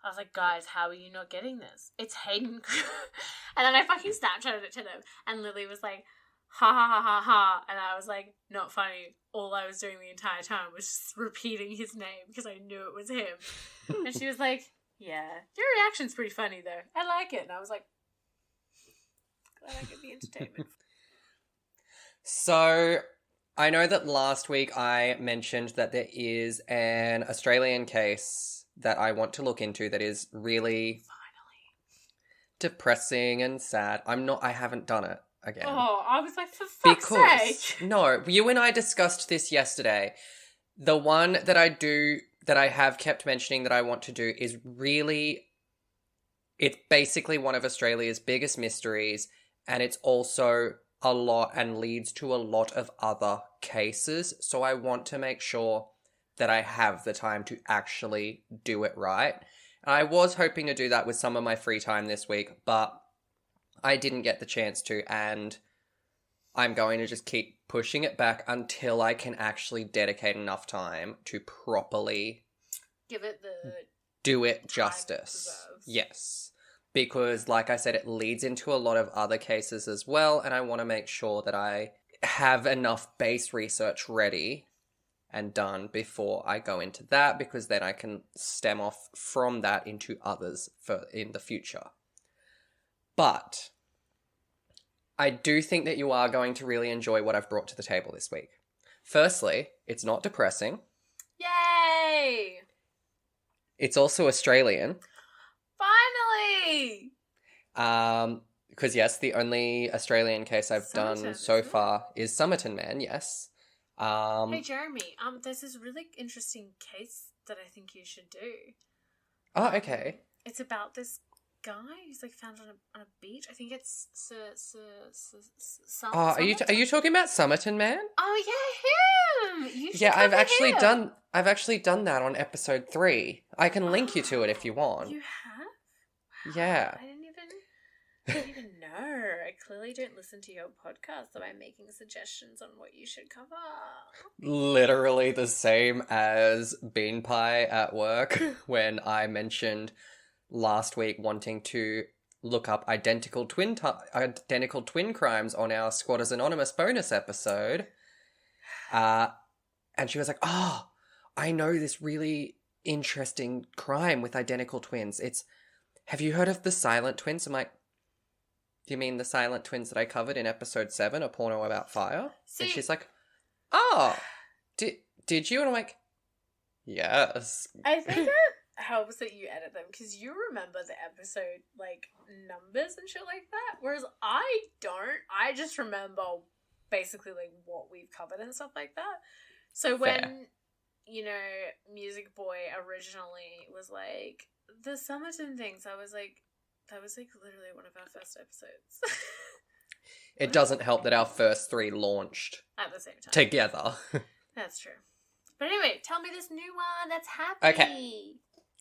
I was like, guys, how are you not getting this? It's Hayden. And then I fucking Snapchatted it to them. And Lily was like, ha ha ha ha ha. And I was like, not funny. All I was doing the entire time was just repeating his name because I knew it was him. And she was like, yeah, your reaction's pretty funny though. I like it. And I was like, glad I get the entertainment. So, I know that last week I mentioned that there is an Australian case that I want to look into that is really depressing and sad. I haven't done it again. Oh, I was like, for fuck's sake. No, you and I discussed this yesterday. The one that I have kept mentioning that I want to do is really, it's basically one of Australia's biggest mysteries, and it's also a lot and leads to a lot of other cases. So I want to make sure that I have the time to actually do it right. And I was hoping to do that with some of my free time this week, but I didn't get the chance to, and I'm going to just keep pushing it back until I can actually dedicate enough time to properly give it the do it justice. Yes. Because, like I said, it leads into a lot of other cases as well, and I want to make sure that I have enough base research ready and done before I go into that, because then I can stem off from that into others in the future. But I do think that you are going to really enjoy what I've brought to the table this week. Firstly, it's not depressing. Yay! It's also Australian. Finally! Because yes, the only Australian case I've Somerton, done so far is Somerton Man, yes. Hey Jeramie, there's this really interesting case that I think you should do. Oh, okay. It's about this guy who's found on a beach. I think it's Are you talking about Somerton Man? Oh yeah, him. You should I've him. actually done that on episode 3. I can link you to it if you want. You have? Wow, Yeah. I didn't even know. I clearly don't listen to your podcast, so I'm making suggestions on what you should cover. Literally the same as Bean Pie at work when I mentioned last week wanting to look up identical twin crimes on our Squatters Anonymous bonus episode. And she was like, oh, I know this really interesting crime with identical twins. Have you heard of the Silent Twins? I'm like, do you mean the Silent Twins that I covered in episode 7, A Porno About Fire? See, and she's like, oh, did you? And I'm like, yes. I think it helps that you edit them because you remember the episode, like, numbers and shit like that. Whereas I don't. I just remember basically, like, what we've covered and stuff like that. So when, you know, Music Boy originally was like, the Summerton things, I was like, that was, like, literally one of our first episodes. It doesn't help that our first 3 launched at the same time. Together. That's true. But anyway, tell me this new one that's happy. Okay.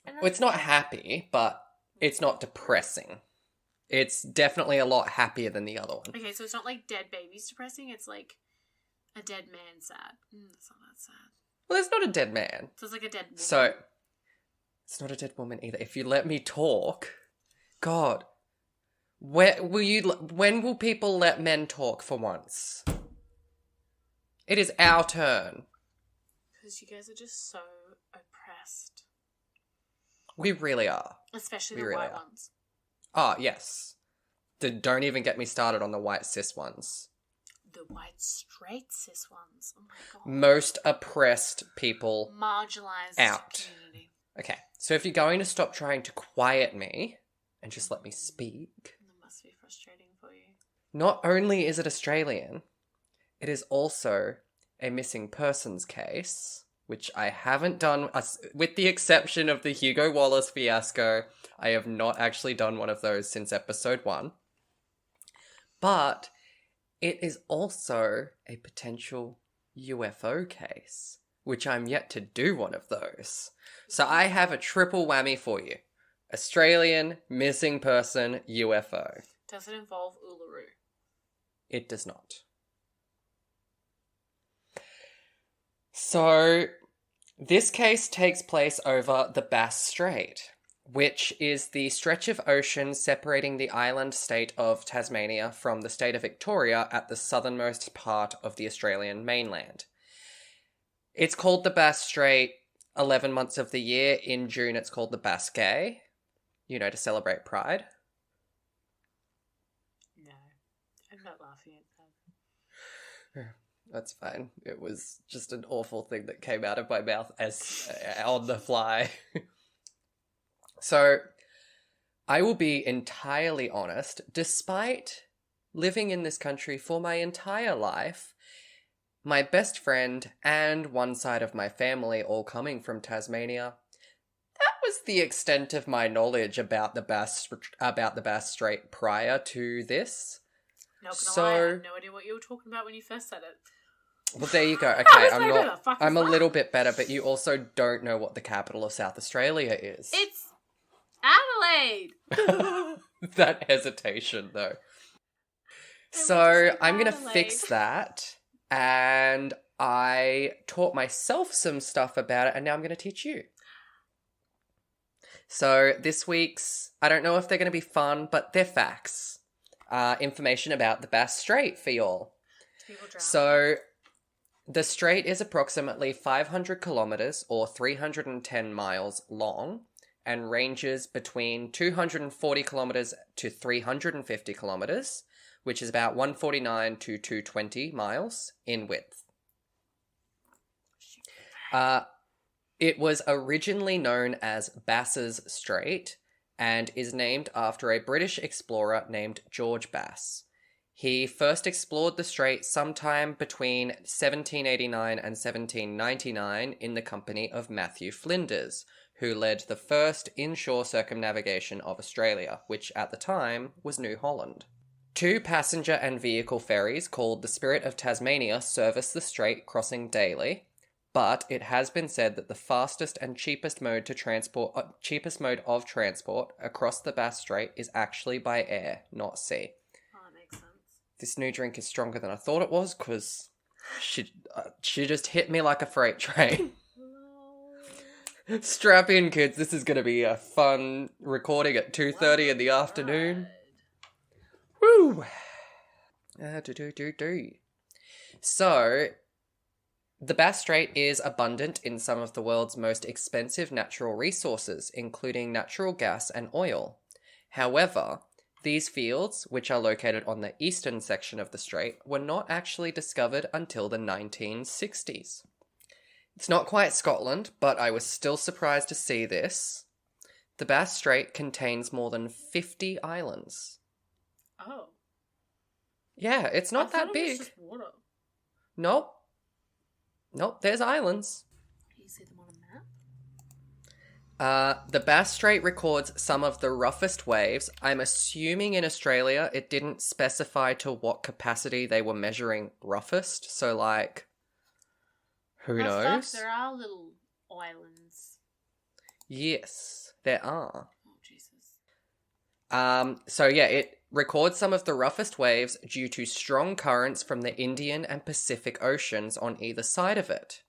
Well, it's not happy, but it's not depressing. It's definitely a lot happier than the other one. Okay, so it's not like dead babies depressing, it's like a dead man sad. That's not that sad. Well, it's not a dead man. So it's like a dead woman. So, it's not a dead woman either. If you let me talk, God, when will people let men talk for once? It is our turn. Because you guys are just so oppressed. We really are. Especially the white ones. Oh, yes. Don't even get me started on the white cis ones. The white straight cis ones. Oh my god. Most oppressed people. Marginalized out. community. Okay, so if you're going to stop trying to quiet me and just let me speak. That must be frustrating for you. Not only is it Australian, it is also a missing persons case, which I haven't done, with the exception of the Hugo Wallace fiasco. I have not actually done one of those since episode 1. But it is also a potential UFO case, which I'm yet to do one of those. So I have a triple whammy for you. Australian, missing person, UFO. Does it involve Uluru? It does not. So, this case takes place over the Bass Strait, which is the stretch of ocean separating the island state of Tasmania from the state of Victoria at the southernmost part of the Australian mainland. It's called the Bass Strait 11 months of the year. In June, it's called the Bass Gay, to celebrate Pride. No, I'm not laughing at that. That's fine. It was just an awful thing that came out of my mouth as on the fly. So, I will be entirely honest. Despite living in this country for my entire life, my best friend and one side of my family all coming from Tasmania, that was the extent of my knowledge about the Bass Strait prior to this. Not gonna lie, I had no idea what you were talking about when you first said it. Well, there you go. Okay, I'm a little bit better, but you also don't know what the capital of South Australia is. It's Adelaide! That hesitation, though. So, I'm going to fix that, and I taught myself some stuff about it, and now I'm going to teach you. So, this week's, I don't know if they're going to be fun, but they're facts. Information about the Bass Strait for y'all. So, the strait is approximately 500 kilometres or 310 miles long and ranges between 240 kilometres to 350 kilometres, which is about 149 to 220 miles in width. It was originally known as Bass's Strait and is named after a British explorer named George Bass. He first explored the strait sometime between 1789 and 1799 in the company of Matthew Flinders, who led the first inshore circumnavigation of Australia, which at the time was New Holland. 2 passenger and vehicle ferries called the Spirit of Tasmania service the strait crossing daily, but it has been said that the fastest and cheapest mode of transport across the Bass Strait is actually by air, not sea. This new drink is stronger than I thought it was, because she just hit me like a freight train. Strap in, kids. This is going to be a fun recording at 2:30 in the afternoon. Woo! So, The Bass Strait is abundant in some of the world's most expensive natural resources, including natural gas and oil. However, these fields, which are located on the eastern section of the strait, were not actually discovered until the 1960s. It's not quite Scotland, but I was still surprised to see this. The Bass Strait contains more than 50 islands. Oh. Yeah, it's not that big. It was just water. Nope. Nope, there's islands. Can you see them on a map? The Bass Strait records some of the roughest waves. I'm assuming in Australia it didn't specify to what capacity they were measuring roughest. So, like, who knows? There are little islands. Yes, there are. Oh, Jesus. So yeah, it records some of the roughest waves due to strong currents from the Indian and Pacific Oceans on either side of it.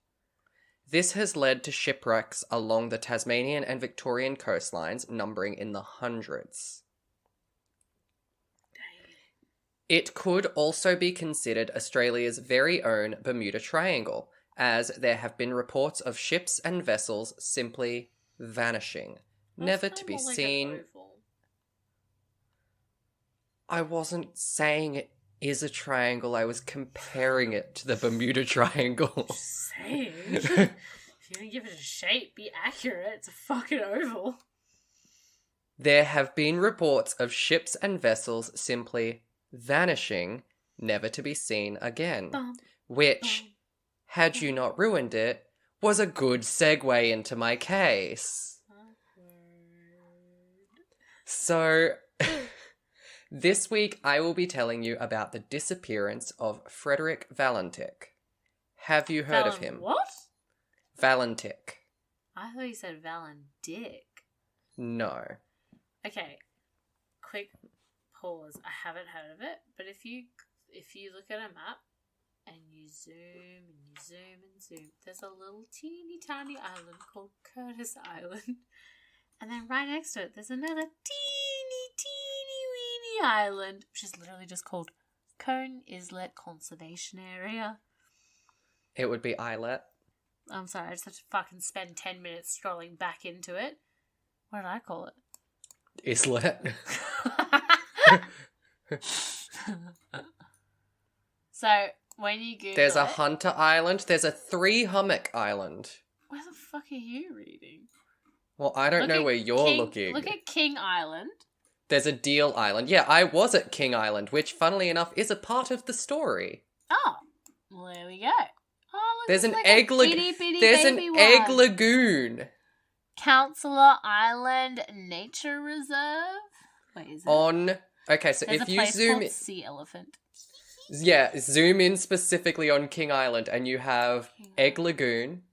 This has led to shipwrecks along the Tasmanian and Victorian coastlines, numbering in the hundreds. Dang. It could also be considered Australia's very own Bermuda Triangle, as there have been reports of ships and vessels simply vanishing, never to be seen. I wasn't saying it is a triangle, I was comparing it to the Bermuda Triangle. Just saying. If you're gonna give it a shape, be accurate. It's a fucking oval. There have been reports of ships and vessels simply vanishing, never to be seen again. Which, had you not ruined it, was a good segue into my case. So, this week I will be telling you about the disappearance of Frederick Valentik. Have you heard of him? What? Valentik. I thought you said Valendick. No. Okay, quick pause. I haven't heard of it, but if you look at a map and you zoom and you zoom and zoom, there's a little teeny tiny island called Curtis Island. And then right next to it, there's another teeny weeny island, which is literally just called Cone Islet Conservation Area. It would be Islet. I'm sorry, I just have to fucking spend 10 minutes scrolling back into it. What did I call it? Islet. So, when you Google There's a it, Hunter Island. There's a 3 Hummock Island. where the fuck are you reading? Well, I don't know where you're looking. Look at King Island. There's a Deal Island. Yeah, I was at King Island, which, funnily enough, is a part of the story. Oh, well, there we go. Oh, look, There's it's an like egg a lagoon. bitty There's an baby egg one. lagoon. Counselor Island Nature Reserve. Wait, is it? Okay, so There's if a you place zoom called in, Sea Elephant. yeah, zoom in specifically on King Island, and you have Egg Lagoon,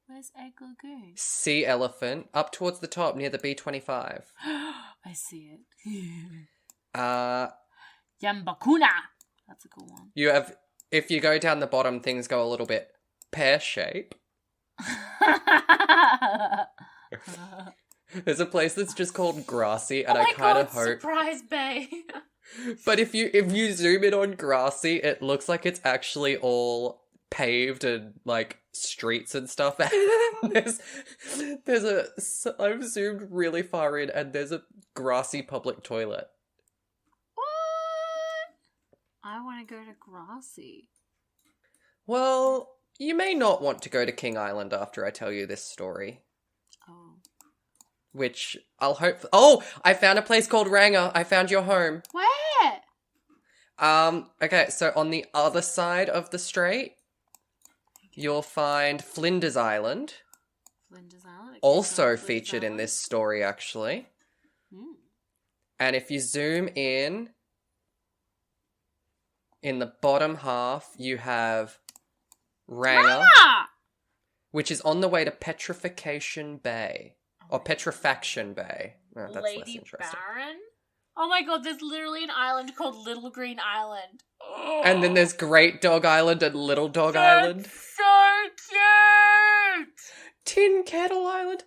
Where's Egg Lagoon? Sea Elephant, up towards the top near the B25. I see it. Uh, Yambakuna. That's a cool one. you have, if you go down the bottom, things go a little bit pear-shaped. There's a place that's just called Grassy, and I kind of hope. Surprise Bay. But if you zoom in on Grassy, it looks like it's actually all paved and like streets and stuff. I've zoomed really far in, and there's a grassy public toilet. What? I want to go to Grassy. Well, you may not want to go to King Island after I tell you this story. Oh. Which I'll hope... Oh! I found a place called Ranger. I found your home. Where? Okay, so on the other side of the strait, you'll find Flinders Island. Flinders Island? Also featured in this story, actually. Hmm. And if you zoom in the bottom half, you have Ranger, which is on the way to Petrification Bay. Or Petrifaction Bay. Oh, that's less Lady interesting. Baron? Oh my god, there's literally an island called Little Green Island. Oh. And then there's Great Dog Island and Little Dog Island. So cute! Tin Kettle Island.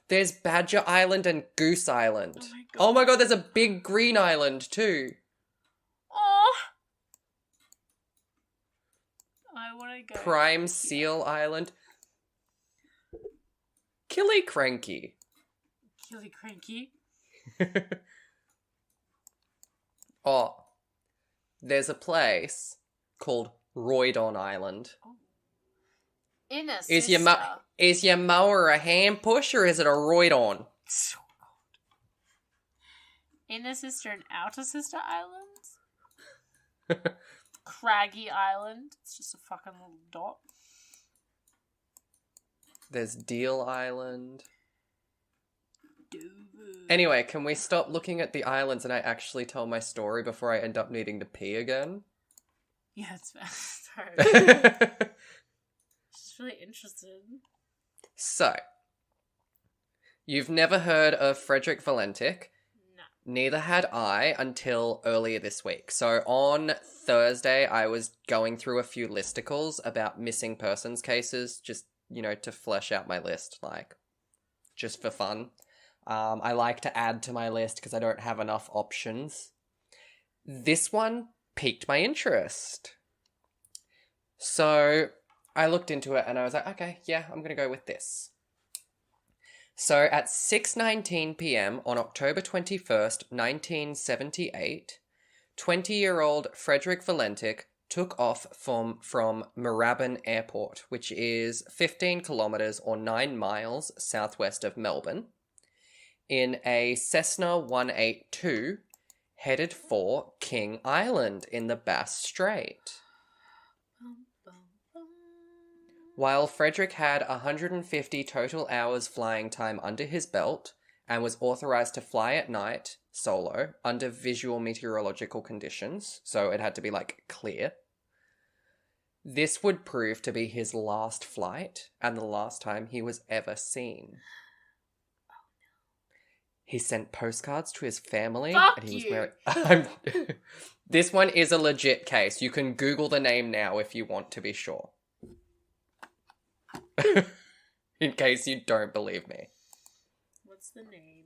There's Badger Island and Goose Island. Oh my god, there's a big green island too. Oh! I I want to go. Prime Seal Island. Killicranky. Killicranky? Oh, there's a place called Roydon Island. Oh. Inner Is sister. Is your mower a hand push or is it a Roydon? So old. Inner sister and outer sister islands? Craggy Island. It's just a fucking little dot. There's Deal Island. Dude. Anyway, can we stop looking at the islands and I actually tell my story before I end up needing to pee again? Yeah, it's sorry. Just really interested. So, you've never heard of Frederick Valentic? No. Neither had I until earlier this week. So on Thursday, I was going through a few listicles about missing persons cases, just, to flesh out my list, just for fun. I like to add to my list because I don't have enough options. This one piqued my interest. So I looked into it and I was like, okay, yeah, I'm going to go with this. So at 6:19 p.m. on October 21st, 1978, 20-year-old Frederick Valentic took off from Moorabbin Airport, which is 15 kilometres or 9 miles southwest of Melbourne, in a Cessna 182 headed for King Island in the Bass Strait. While Frederick had 150 total hours flying time under his belt and was authorised to fly at night, solo, under visual meteorological conditions, so it had to be, clear, this would prove to be his last flight and the last time he was ever seen. He sent postcards to his family. Fuck and he was you. wearing... This one is a legit case. You can Google the name now if you want to be sure. In case you don't believe me. What's the name?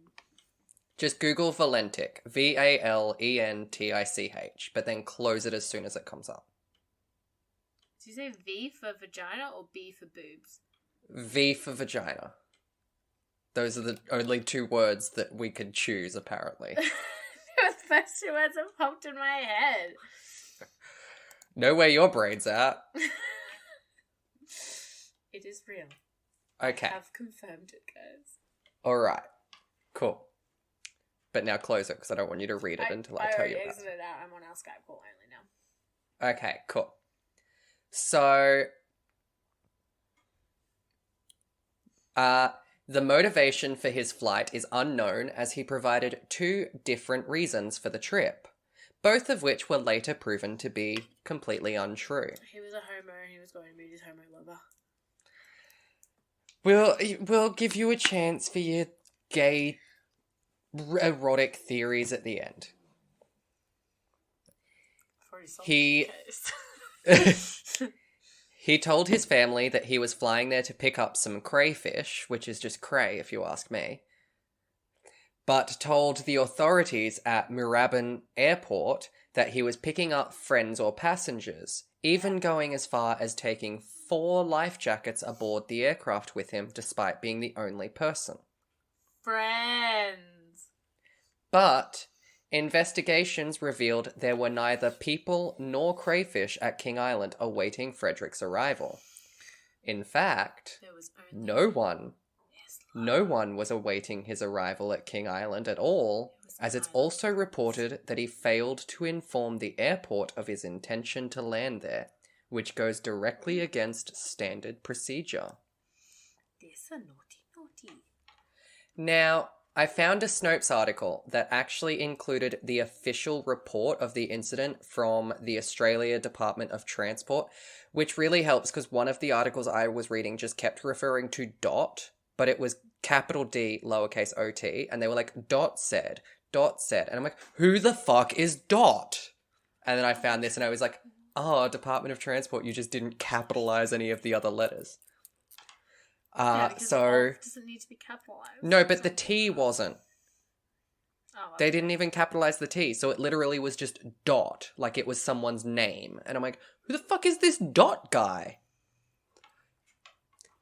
Just Google Valentic. Valentich. But then close it as soon as it comes up. Did you say V for vagina or B for boobs? V for vagina. Those are the only two words that we could choose, apparently. Those first two words have popped in my head. Know where your brain's at. It is real. Okay. I have confirmed it, guys. Alright. Cool. But now close it, because I don't want you to read it until I tell you about it. I exited out. I'm on our Skype call only now. Okay, cool. So, the motivation for his flight is unknown, as he provided two different reasons for the trip, both of which were later proven to be completely untrue. He was a homo and he was going to meet his homo lover. We'll give you a chance for your gay erotic theories at the end. I've already solved the case. He told his family that he was flying there to pick up some crayfish, which is just cray if you ask me, but told the authorities at Moorabbin Airport that he was picking up friends or passengers, even going as far as taking 4 life jackets aboard the aircraft with him despite being the only person. Friends. But investigations revealed there were neither people nor crayfish at King Island awaiting Frederick's arrival. In fact, There was only no one his love. No one was awaiting his arrival at King Island at all, as it's also reported that he failed to inform the airport of his intention to land there, which goes directly against standard procedure. This a naughty. Now, I found a Snopes article that actually included the official report of the incident from the Australia Department of Transport, which really helps because one of the articles I was reading just kept referring to DOT, but it was capital D, lowercase OT, and they were like, DOT said. And I'm like, who the fuck is DOT? And then I found this and I was like, oh, Department of Transport, you just didn't capitalize any of the other letters. Yeah, because So... doesn't need to be capitalized. No, but the T wasn't. Oh, They didn't even capitalize the T, so it literally was just dot, like it was someone's name. And I'm like, who the fuck is this dot guy?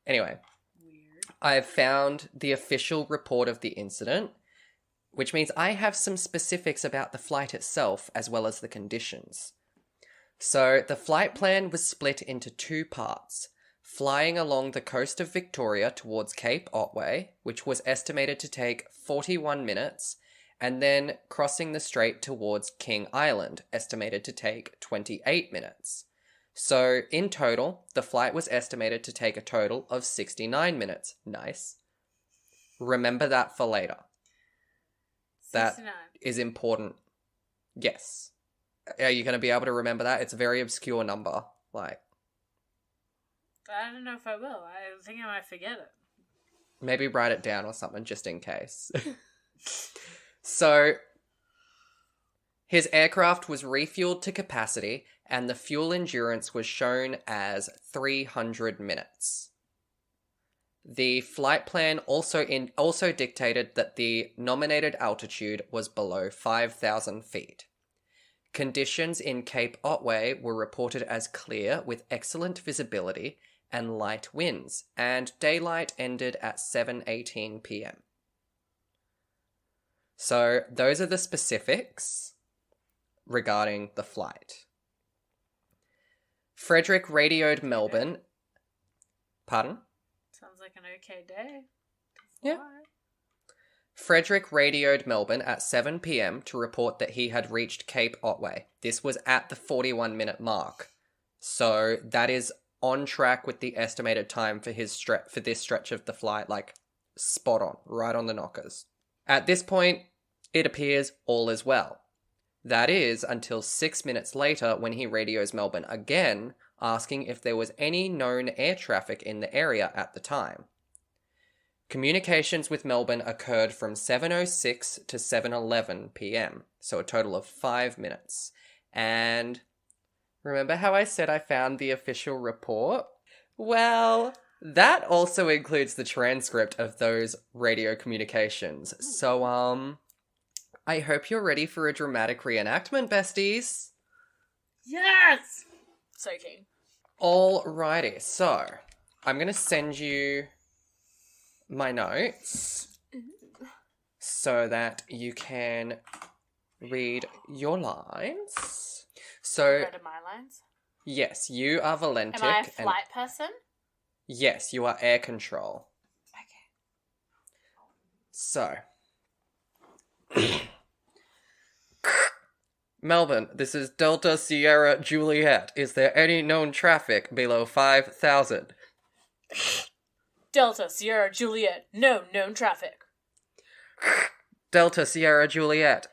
Anyway, weird. I have found the official report of the incident, which means I have some specifics about the flight itself as well as the conditions. So the flight plan was split into two parts. Flying along the coast of Victoria towards Cape Otway, which was estimated to take 41 minutes, and then crossing the strait towards King Island, estimated to take 28 minutes. So, in total, the flight was estimated to take a total of 69 minutes. Nice. Remember that for later. 69. That is important. Yes. Are you going to be able to remember that? It's a very obscure number. Like, I don't know if I will. I think I might forget it. maybe write it down or something, just in case. So, his aircraft was refueled to capacity, and the fuel endurance was shown as 300 minutes. The flight plan also dictated that the nominated altitude was below 5,000 feet. Conditions in Cape Otway were reported as clear with excellent visibility and light winds, and daylight ended at 7:18 p.m. So those are the specifics regarding the flight. Frederick radioed Melbourne. Pardon? Sounds like an okay day. Yeah. Frederick radioed Melbourne at 7 p.m. to report that he had reached Cape Otway. This was at the 41-minute mark. So that is on track with the estimated time for this stretch of the flight, like spot on, right on the knockers. At this point, it appears all is well. That is until 6 minutes later when he radios Melbourne again, asking if there was any known air traffic in the area at the time. Communications with Melbourne occurred from 7:06 to 7:11 p.m, so a total of 5 minutes. And remember how I said I found the official report? Well, that also includes the transcript of those radio communications. So, I hope you're ready for a dramatic reenactment, besties. Yes! So keen. Alrighty, so I'm going to send you my notes so that you can read your lines. So, Read my lines. yes, you are Valentic. Am I a flight person? Yes, you are air control. Okay. So, Melbourne, this is Delta Sierra Juliet. Is there any known traffic below 5,000? Delta Sierra Juliet. No known traffic. Delta Sierra Juliet.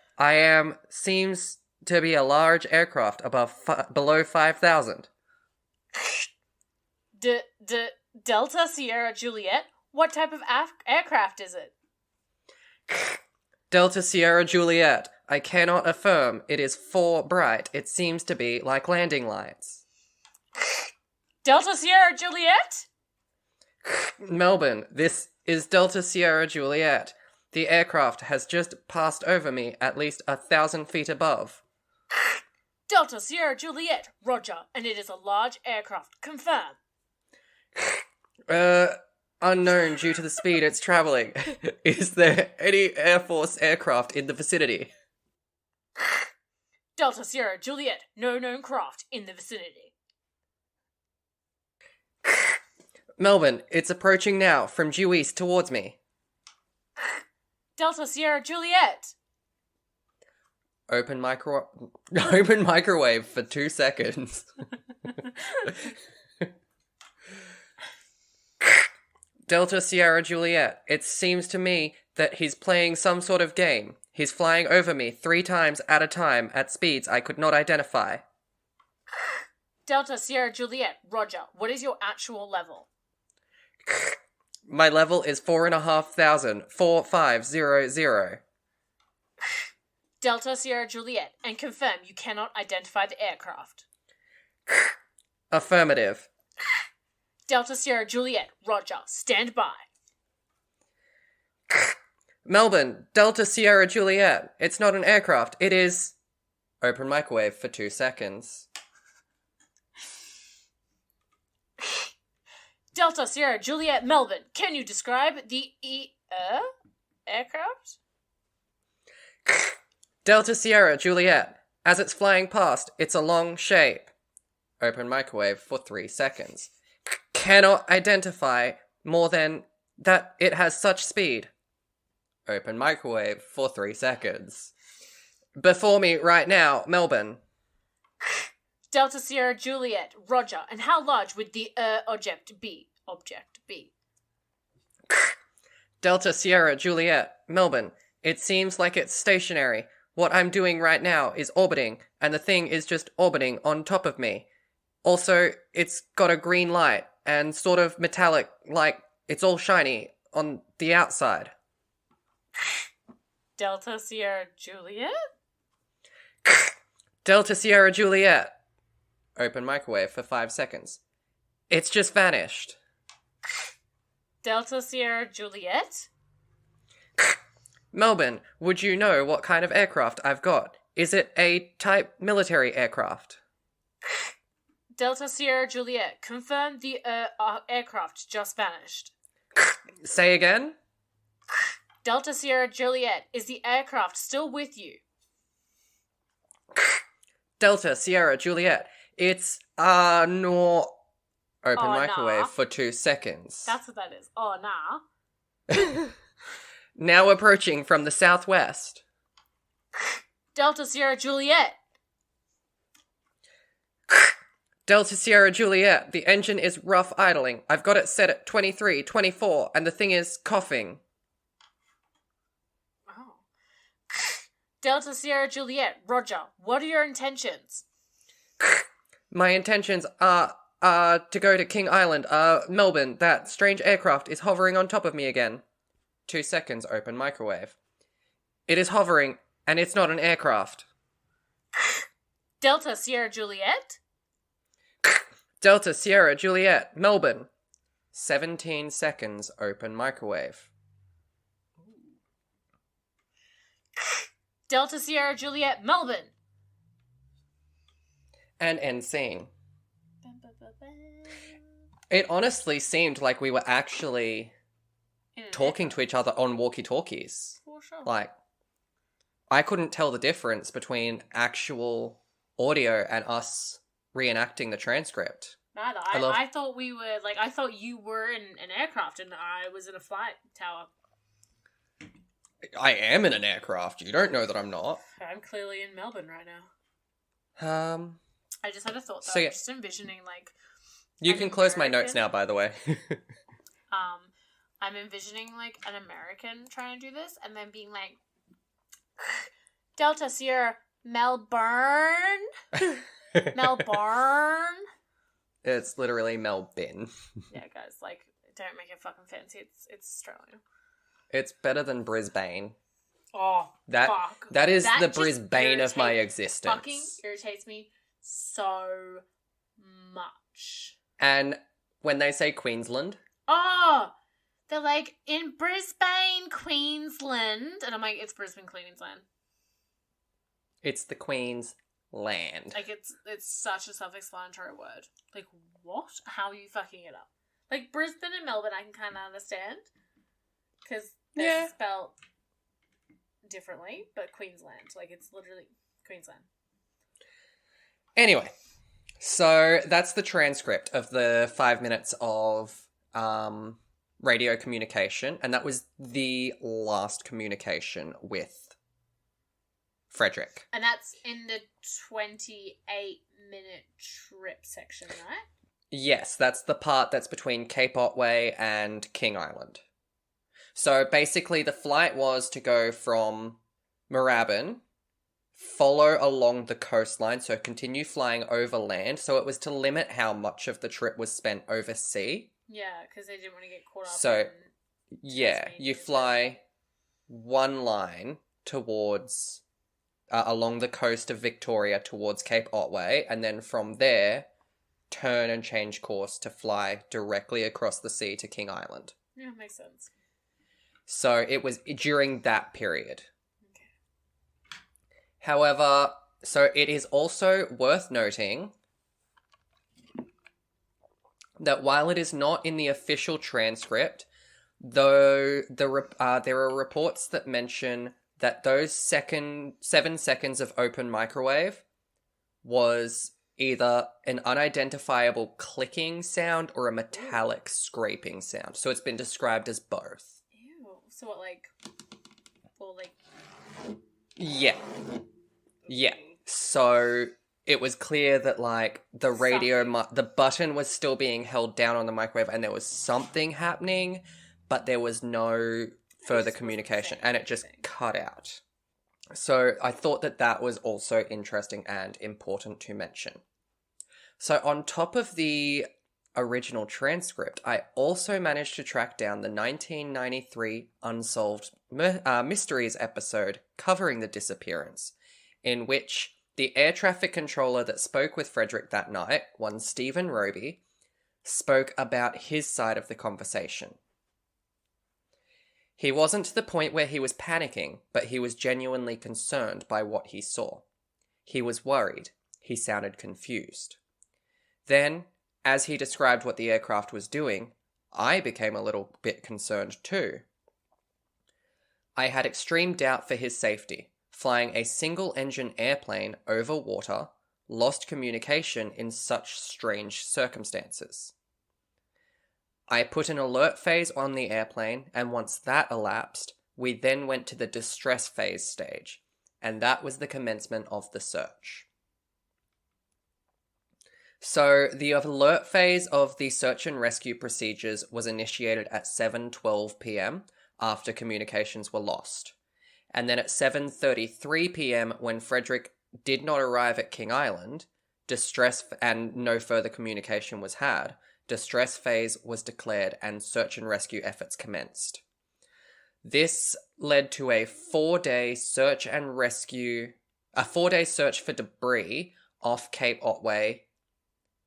Seems to be a large aircraft below 5,000. Delta Sierra Juliet? What type of aircraft is it? Delta Sierra Juliet. I cannot affirm. It is for bright. It seems to be like landing lights. Delta Sierra Juliet? Melbourne, this is Delta Sierra Juliet. The aircraft has just passed over me at least 1,000 feet above. Delta Sierra Juliet, roger, and it is a large aircraft. Confirm. Unknown due to the speed it's traveling. Is there any Air Force aircraft in the vicinity? Delta Sierra Juliet, no known craft in the vicinity. Melbourne, it's approaching now from due east towards me. Delta Sierra Juliet. Open microwave for 2 seconds. Delta Sierra Juliet, it seems to me that he's playing some sort of game. He's flying over me 3 times at a time at speeds I could not identify. Delta Sierra Juliet, roger. What is your actual level? My level is 4,500. 4500. Delta Sierra Juliet, and confirm you cannot identify the aircraft. Affirmative. Delta Sierra Juliet, roger. Stand by. Melbourne, Delta Sierra Juliet. It's not an aircraft. It is... Open microwave for 2 seconds. Delta Sierra Juliet Melbourne. Can you describe the aircraft? Delta Sierra Juliet. As it's flying past, it's a long shape. Open microwave for 3 seconds. Cannot identify more than that it has such speed. Open microwave for 3 seconds. Before me right now, Melbourne. Delta Sierra Juliet, Roger. And how large would the object be? Delta Sierra Juliet, Melbourne. It seems like it's stationary. What I'm doing right now is orbiting, and the thing is just orbiting on top of me. Also, it's got a green light, and sort of metallic, like it's all shiny on the outside. Delta Sierra Juliet? Delta Sierra Juliet. Open microwave for 5 seconds. It's just vanished. Delta Sierra Juliet? Melbourne, would you know what kind of aircraft I've got? Is it a type military aircraft? Delta Sierra Juliet, confirm the aircraft just vanished. Say again? Delta Sierra Juliet, is the aircraft still with you? Delta Sierra Juliet, it's no. Open microwave for 2 seconds. That's what that is. Oh, nah. Now approaching from the southwest. Delta Sierra Juliet. Delta Sierra Juliet, the engine is rough idling. I've got it set at 23, 24, and the thing is coughing. Oh. Delta Sierra Juliet, Roger. What are your intentions? My intentions are to go to King Island, Melbourne. That strange aircraft is hovering on top of me again. 2 seconds, open microwave. It is hovering, and it's not an aircraft. Delta Sierra Juliet? Delta Sierra Juliet, Melbourne. 17 seconds, open microwave. Delta Sierra Juliet, Melbourne. And end scene. It honestly seemed like we were actually talking to each other on walkie-talkies. For sure. Like, I couldn't tell the difference between actual audio and us reenacting the transcript. Neither. I thought we were, like, I thought you were in an aircraft and I was in a flight tower. I am in an aircraft. You don't know that I'm not. I'm clearly in Melbourne right now. I just had a thought, though. So, yeah. I'm just envisioning, like... You can close my notes now, by the way. I'm envisioning, like, an American trying to do this and then being like, Delta Sierra, Melbourne? Melbourne? It's literally Melbourne. Yeah, guys, like, don't make it fucking fancy. It's Australia. It's better than Brisbane. Oh, fuck. That is the Brisbane of my existence. Fucking irritates me so much. And when they say Queensland... Oh! They're like, in Brisbane, Queensland. And I'm like, it's Brisbane, Queensland. It's the Queen's land. Like, it's such a self-explanatory word. Like, what? How are you fucking it up? Like, Brisbane and Melbourne I can kind of understand. Because they're spelled differently. But Queensland. Like, it's literally Queensland. Anyway. So, that's the transcript of the 5 minutes of radio communication. And that was the last communication with Frederick. And that's in the 28-minute trip section, right? Yes, that's the part that's between Cape Otway and King Island. So basically the flight was to go from Moorabbin, follow along the coastline, so continue flying over land. So it was to limit how much of the trip was spent over sea. Yeah, because they didn't want to get caught up. So, yeah, you fly one line towards... along the coast of Victoria towards Cape Otway, and then from there, turn and change course to fly directly across the sea to King Island. Yeah, makes sense. So it was during that period. However, so it is also worth noting that while it is not in the official transcript, though there are reports that mention that those 7 seconds of open microwave was either an unidentifiable clicking sound or a metallic scraping sound. So it's been described as both. Ew. So what, like... Well, like... Yeah. Yeah. So it was clear that, like, the radio... the button was still being held down on the microwave and there was something happening, but there was no further communication and it just cut out. So I thought that that was also interesting and important to mention. So on top of the original transcript, I also managed to track down the 1993 Unsolved Mysteries episode covering the disappearance, in which the air traffic controller that spoke with Frederick that night, one Stephen Roby, spoke about his side of the conversation. He wasn't to the point where he was panicking, but he was genuinely concerned by what he saw. He was worried. He sounded confused. Then, as he described what the aircraft was doing, I became a little bit concerned too. I had extreme doubt for his safety, flying a single-engine airplane over water, lost communication in such strange circumstances. I put an alert phase on the airplane, and once that elapsed, we then went to the distress phase stage, and that was the commencement of the search. So, the alert phase of the search and rescue procedures was initiated at 7:12 p.m. after communications were lost. And then at 7:33 p.m. when Frederick did not arrive at King Island, distress and no further communication was had, distress phase was declared and search and rescue efforts commenced. This led to a 4-day search for debris off Cape Otway,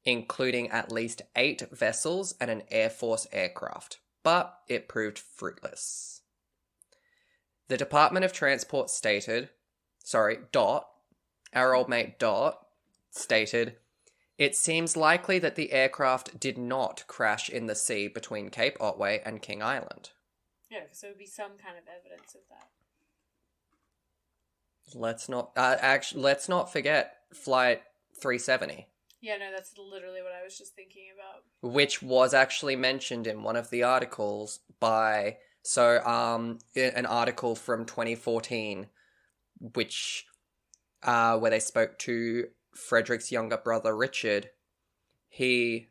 including at least 8 vessels and an Air Force aircraft, but it proved fruitless. The Department of Transport our old mate Dot, stated, "It seems likely that the aircraft did not crash in the sea between Cape Otway and King Island." Yeah, because there would be some kind of evidence of that. Let's not forget Flight 370. Yeah, no, that's literally what I was just thinking about. Which was actually mentioned in one of the articles by... So, an article from 2014, which, where they spoke to Frederick's younger brother, Richard. He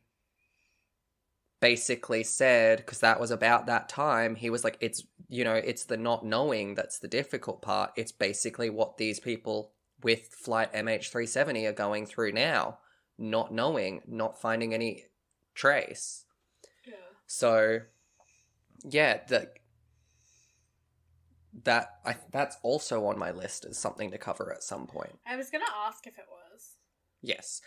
basically said, because that was about that time, he was like, it's the not knowing that's the difficult part. It's basically what these people with Flight MH370 are going through now. Not knowing, not finding any trace. Yeah. So, yeah, that's also on my list as something to cover at some point. I was going to ask if it was. Yes.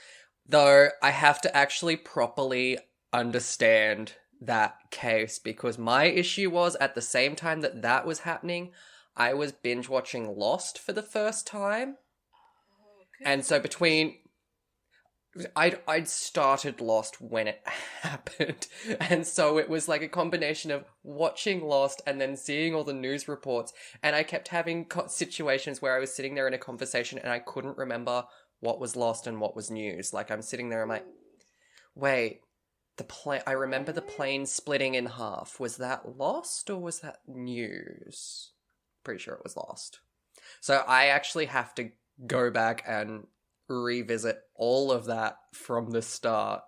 Though I have to actually properly understand that case, because my issue was at the same time that was happening, I was binge watching Lost for the first time. Oh, and so I'd started Lost when it happened, and so it was like a combination of watching Lost and then seeing all the news reports, and I kept having situations where I was sitting there in a conversation and I couldn't remember what was Lost and what was news. Like, I'm sitting there, I'm like, wait, I remember the plane splitting in half. Was that Lost or was that news? Pretty sure it was Lost. So I actually have to go back and revisit all of that from the start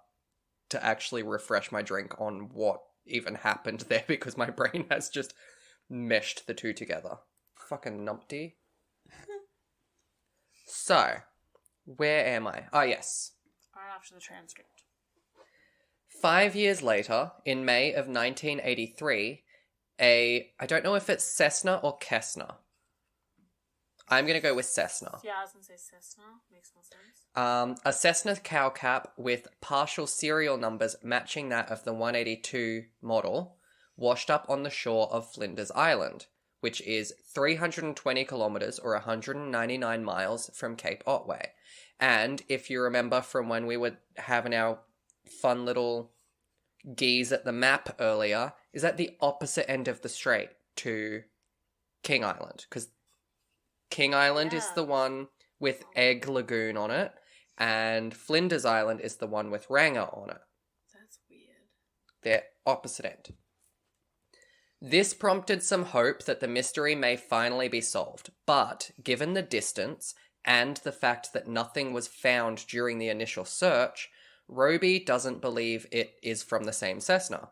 to actually refresh my drink on what even happened there, because my brain has just meshed the two together. Fucking numpty. So, where am I? Oh, yes. Right after the transcript. 5 years later, in May of 1983, I don't know if it's Cessna or Kessner. I'm going to go with Cessna. Yeah, I was going to say Cessna. Makes more sense. A Cessna cow cap with partial serial numbers matching that of the 182 model washed up on the shore of Flinders Island, which is 320 kilometers or 199 miles from Cape Otway. And if you remember from when we were having our fun little gaze at the map earlier, is at the opposite end of the strait to King Island, because King Island is the one with Egg Lagoon on it, and Flinders Island is the one with Ranger on it. That's weird. They're opposite end. This prompted some hope that the mystery may finally be solved, but given the distance and the fact that nothing was found during the initial search, Roby doesn't believe it is from the same Cessna.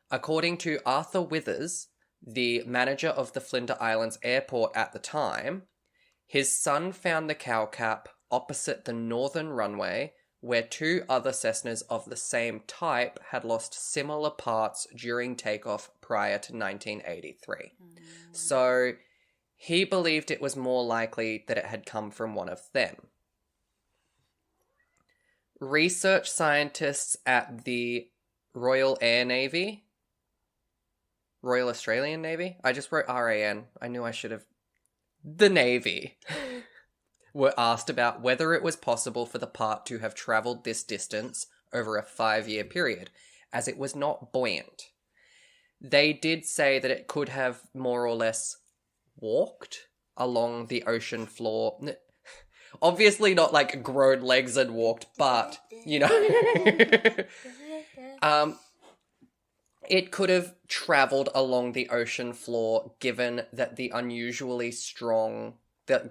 According to Arthur Withers, the manager of the Flinders Islands airport at the time, his son found the cowcap opposite the northern runway, where two other Cessnas of the same type had lost similar parts during takeoff prior to 1983. So he believed it was more likely that it had come from one of them. Research scientists at the Royal Australian Navy? I just wrote RAN. I knew I should have. The Navy. Were asked about whether it was possible for the part to have travelled this distance over a 5-year period, as it was not buoyant. They did say that it could have more or less walked along the ocean floor. Obviously not like grown legs and walked, but, you know. It could have travelled along the ocean floor given that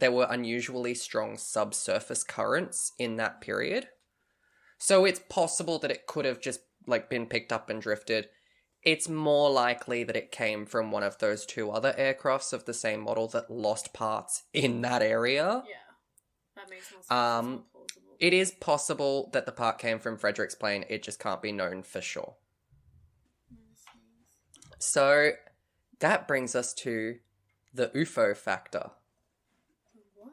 there were unusually strong subsurface currents in that period. So it's possible that it could have just like been picked up and drifted. It's more likely that it came from one of those two other aircrafts of the same model that lost parts in that area. Yeah, that makes more sense. It is possible that the part came from Frederick's plane. It just can't be known for sure. So that brings us to the UFO factor. What?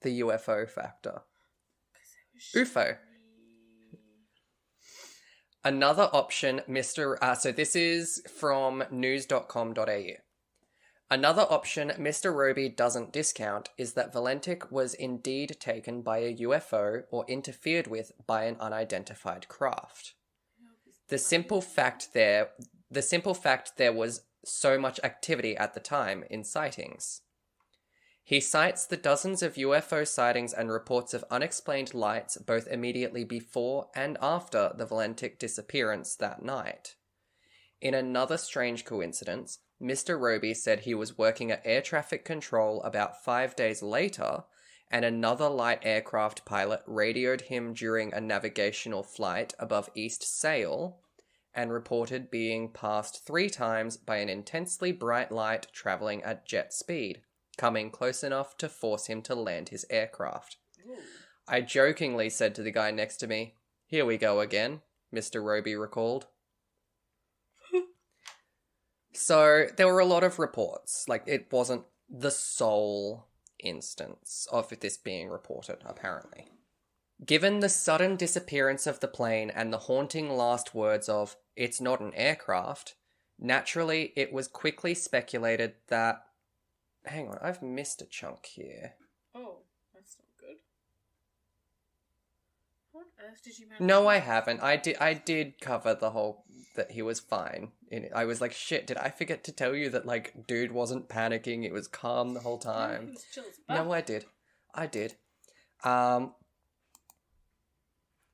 The UFO factor. UFO. Another option, so this is from news.com.au. Another option Mr. Roby doesn't discount is that Valentic was indeed taken by a UFO or interfered with by an unidentified craft. The simple fact there was so much activity at the time in sightings. He cites the dozens of UFO sightings and reports of unexplained lights both immediately before and after the Valentic disappearance that night. In another strange coincidence, Mr. Roby said he was working at air traffic control about 5 days later, and another light aircraft pilot radioed him during a navigational flight above East Sale and reported being passed 3 times by an intensely bright light travelling at jet speed, coming close enough to force him to land his aircraft. Ooh. I jokingly said to the guy next to me, "Here we go again," Mr. Roby recalled. So there were a lot of reports. Like, it wasn't the sole instance of this being reported, apparently. Given the sudden disappearance of the plane and the haunting last words of, "It's not an aircraft," naturally it was quickly speculated that... Hang on, I've missed a chunk here. Oh, that's not good. What earth did you manage? No, I haven't. I did cover the whole... that he was fine. I was like, shit, did I forget to tell you that, like, dude wasn't panicking, it was calm the whole time? No, he was chill as No, I did.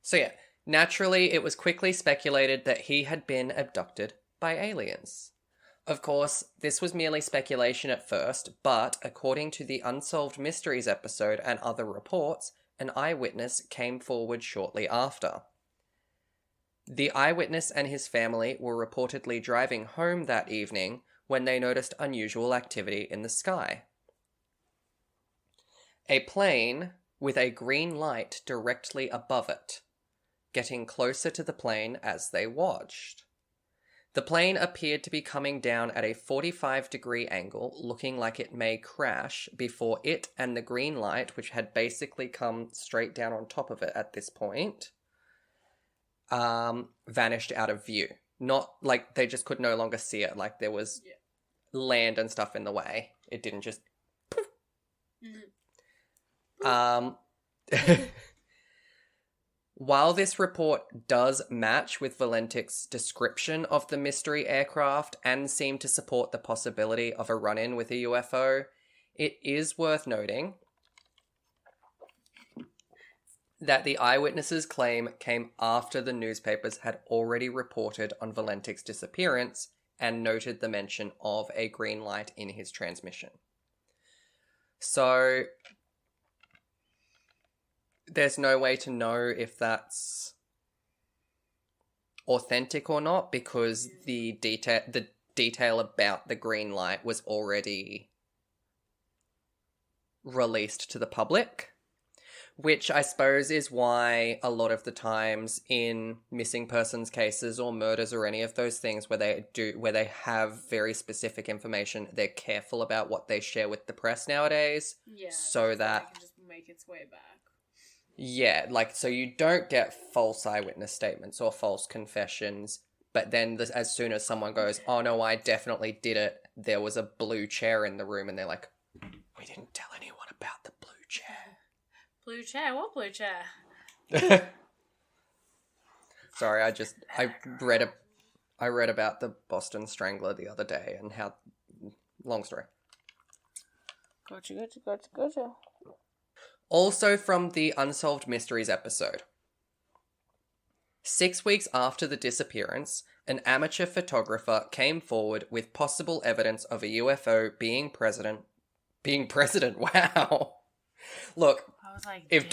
So yeah, naturally it was quickly speculated that he had been abducted by aliens. Of course, this was merely speculation at first, but according to the Unsolved Mysteries episode and other reports, an eyewitness came forward shortly after. The eyewitness and his family were reportedly driving home that evening when they noticed unusual activity in the sky. A plane with a green light directly above it, getting closer to the plane as they watched. The plane appeared to be coming down at a 45-degree angle, looking like it may crash before it and the green light, which had basically come straight down on top of it at this point, vanished out of view. Not, like, they just could no longer see it. Like, there was land and stuff in the way. It didn't just... Mm-hmm. While this report does match with Valentik's description of the mystery aircraft and seem to support the possibility of a run-in with a UFO, it is worth noting that the eyewitnesses' claim came after the newspapers had already reported on Valentik's disappearance and noted the mention of a green light in his transmission. So there's no way to know if that's authentic or not, because the detail about the green light was already released to the public, which I suppose is why a lot of the times in missing persons cases or murders or any of those things where they have very specific information, they're careful about what they share with the press nowadays. Yeah, so that it can just make its way back. Yeah, like, so you don't get false eyewitness statements or false confessions, but then as soon as someone goes, oh no, I definitely did it, there was a blue chair in the room, and they're like, we didn't tell anyone about the blue chair. Blue chair? What blue chair? Sorry, I read about the Boston Strangler the other day and how... Long story. Gotcha. Also from the Unsolved Mysteries episode. 6 weeks after the disappearance, an amateur photographer came forward with possible evidence of a UFO being present. Wow. Look, I was like, if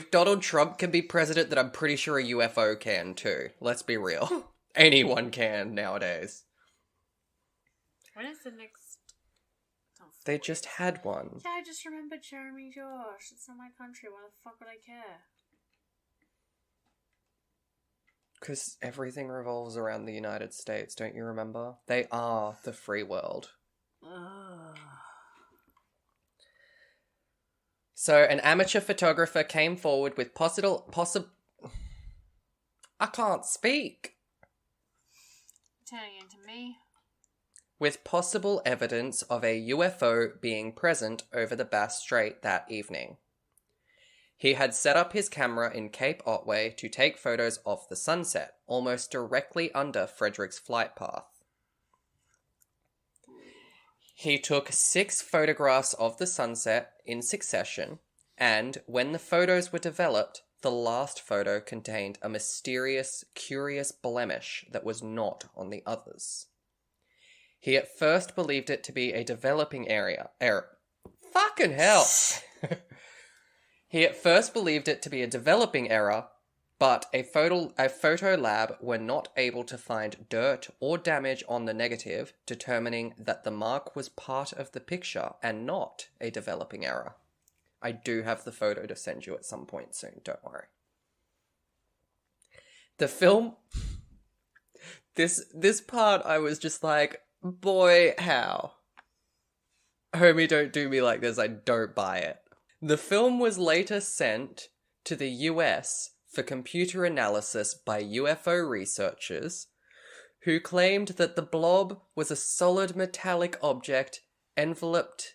Donald Trump can be president, then I'm pretty sure a UFO can too. Let's be real. Anyone can nowadays. When is the next... They just had one. Yeah, I just remembered Jeramie Josh. It's not my country. Why the fuck would I care? Because everything revolves around the United States, don't you remember? They are the free world. Ugh. So, an amateur photographer came forward with I can't speak. Turning into me. With possible evidence of a UFO being present over the Bass Strait that evening. He had set up his camera in Cape Otway to take photos of the sunset, almost directly under Frederick's flight path. He took 6 photographs of the sunset in succession, and when the photos were developed, the last photo contained a mysterious, curious blemish that was not on the others. He at first believed it to be a developing Fucking hell! He at first believed it to be a developing error, but a photo lab were not able to find dirt or damage on the negative, determining that the mark was part of the picture and not a developing error. I do have the photo to send you at some point soon, don't worry. The film... This part, I was just like, boy, how? Homie, don't do me like this, I don't buy it. The film was later sent to the US for computer analysis by UFO researchers, who claimed that the blob was a solid metallic object enveloped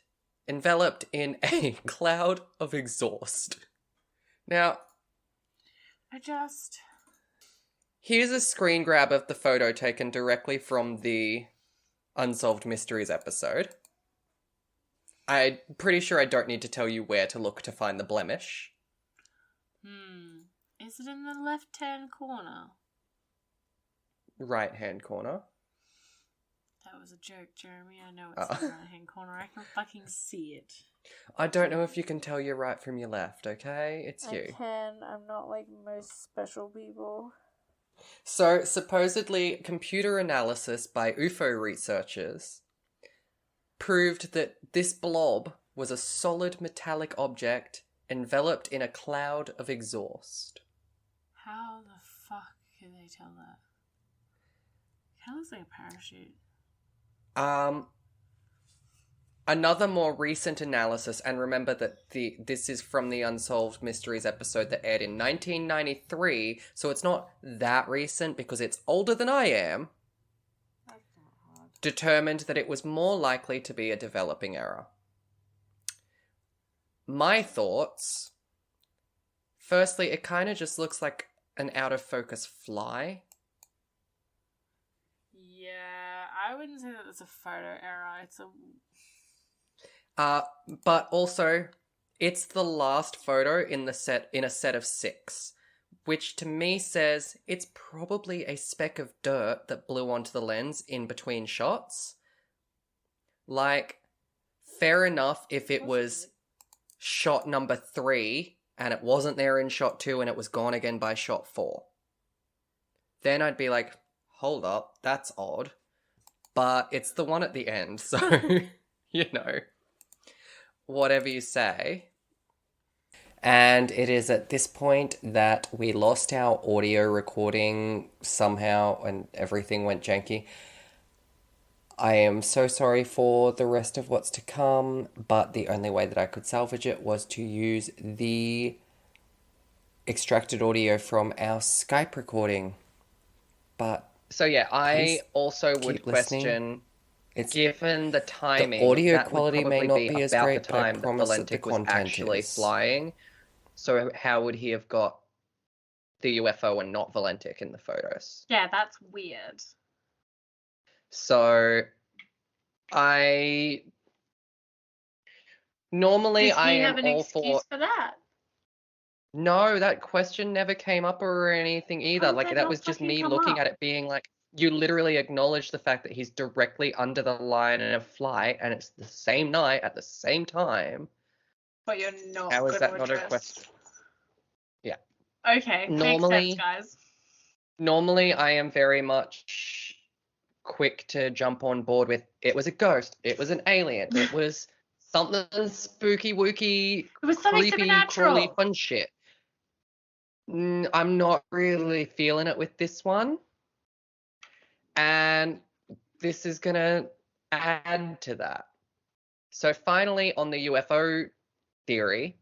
in a cloud of exhaust. Now, here's a screen grab of the photo taken directly from the Unsolved Mysteries episode. I'm pretty sure I don't need to tell you where to look to find the blemish. Is it in the left-hand corner? Right-hand corner. That was a joke, Jeramie. I know it's in the right-hand corner. I can fucking see it. I don't know if you can tell your right from your left, okay? It's you. I can. I'm not like most special people. So, supposedly, computer analysis by UFO researchers proved that this blob was a solid metallic object enveloped in a cloud of exhaust. How the fuck can they tell that? It kind of looks like a parachute. Another more recent analysis, and remember that this is from the Unsolved Mysteries episode that aired in 1993, so it's not that recent because it's older than I am, That's not hard. determined that it was more likely to be a developing error. My thoughts... Firstly, it kind of just looks like an out-of-focus fly. Yeah, I wouldn't say that it's a photo error. It's a... But also, it's the last photo in a set of 6, which to me says it's probably a speck of dirt that blew onto the lens in between shots. Like, fair enough if it was shot number 3 and it wasn't there in shot 2 and it was gone again by shot 4. Then I'd be like, hold up, that's odd. But it's the one at the end, so, you know. Whatever you say. And it is at this point that we lost our audio recording somehow and everything went janky. I am so sorry for the rest of what's to come, but the only way that I could salvage it was to use the extracted audio from our Skype recording. But so yeah, I also would question... Given the timing, the audio that quality would probably may not be as about great, the but I time that promise that the Valentic was content actually is. flying. So how would he have got the UFO and not Valentic in the photos? Yeah, that's weird. So normally Does I he am have an all excuse for... for that? No, that question never came up or anything either. How did Like, that that not was just fucking me come looking up? at it being like, you literally acknowledge the fact that he's directly under the line in a flight and it's the same night at the same time. But you're not How is going that to not a address... question? Yeah. Okay, makes sense, guys. Normally I am very much quick to jump on board with, it was a ghost, it was an alien, it was something spooky wooky, It was something creepy, supernatural. crawly fun shit. I'm not really feeling it with this one. And this is going to add to that. So finally, on the UFO theory,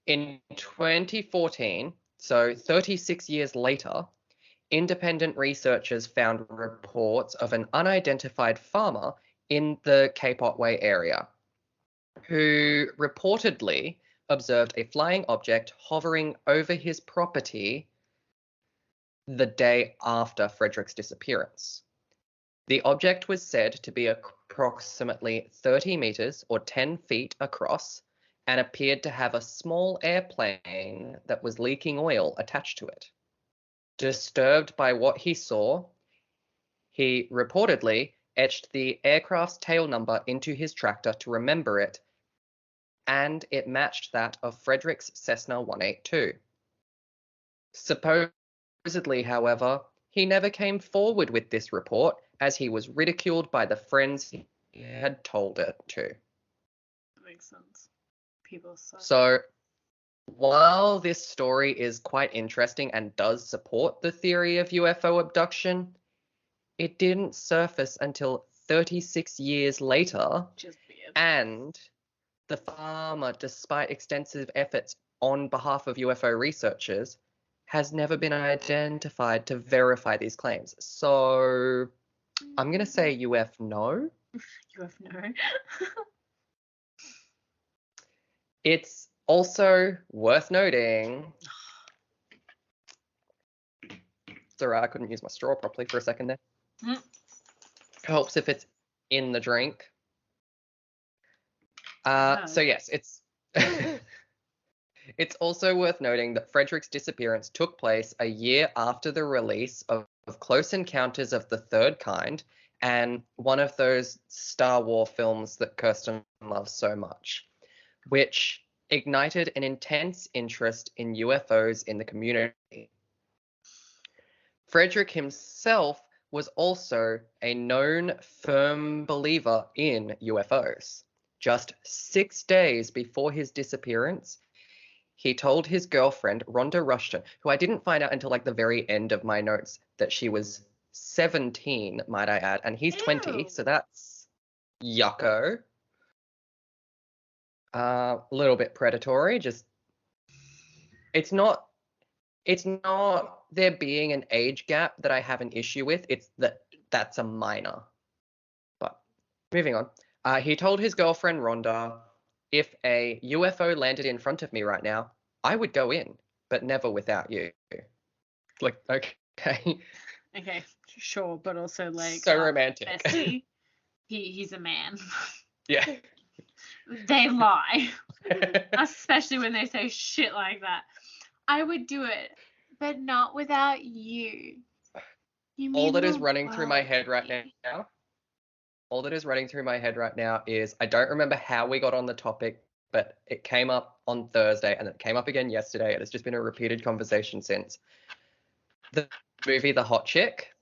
in 2014, so 36 years later, independent researchers found reports of an unidentified farmer in the Cape Otway area who reportedly observed a flying object hovering over his property the day after Frederick's disappearance. The object was said to be approximately 30 meters or 10 feet across and appeared to have a small airplane that was leaking oil attached to it. Disturbed by what he saw, he reportedly etched the aircraft's tail number into his tractor to remember it, and it matched that of Frederick's Cessna 182. Supposedly, however, he never came forward with this report as he was ridiculed by the friends he had told it to. That makes sense. People suck. So, while this story is quite interesting and does support the theory of UFO abduction, it didn't surface until 36 years later, Just weird. and the farmer, despite extensive efforts on behalf of UFO researchers, has never been identified to verify these claims. So I'm going to say U.F.NO. U.F.NO. It's also worth noting... Sorry, I couldn't use my straw properly for a second there. Mm. Helps if it's in the drink. No. So yes, it's... It's also worth noting that Frederick's disappearance took place a year after the release of Close Encounters of the Third Kind, and one of those Star Wars films that Kirstyn loves so much, which ignited an intense interest in UFOs in the community. Frederick himself was also a known firm believer in UFOs. Just 6 days before his disappearance, he told his girlfriend, Rhonda Rushton, who I didn't find out until like the very end of my notes, that she was 17, might I add, and he's 20, Ew. so that's yucko. A little bit predatory. Just it's not there being an age gap that I have an issue with. It's that's a minor. But moving on. He told his girlfriend Rhonda, if a UFO landed in front of me right now, I would go in, but never without you. Like, okay. Okay, sure, but also like So romantic. bestie, he's a man. Yeah. They lie, especially when they say shit like that. I would do it, but not without you. You All mean that the is running through my world head to right me. now. All that is running through my head right now is I don't remember how we got on the topic, but it came up on Thursday and it came up again yesterday, and it's just been a repeated conversation since. The movie The Hot Chick.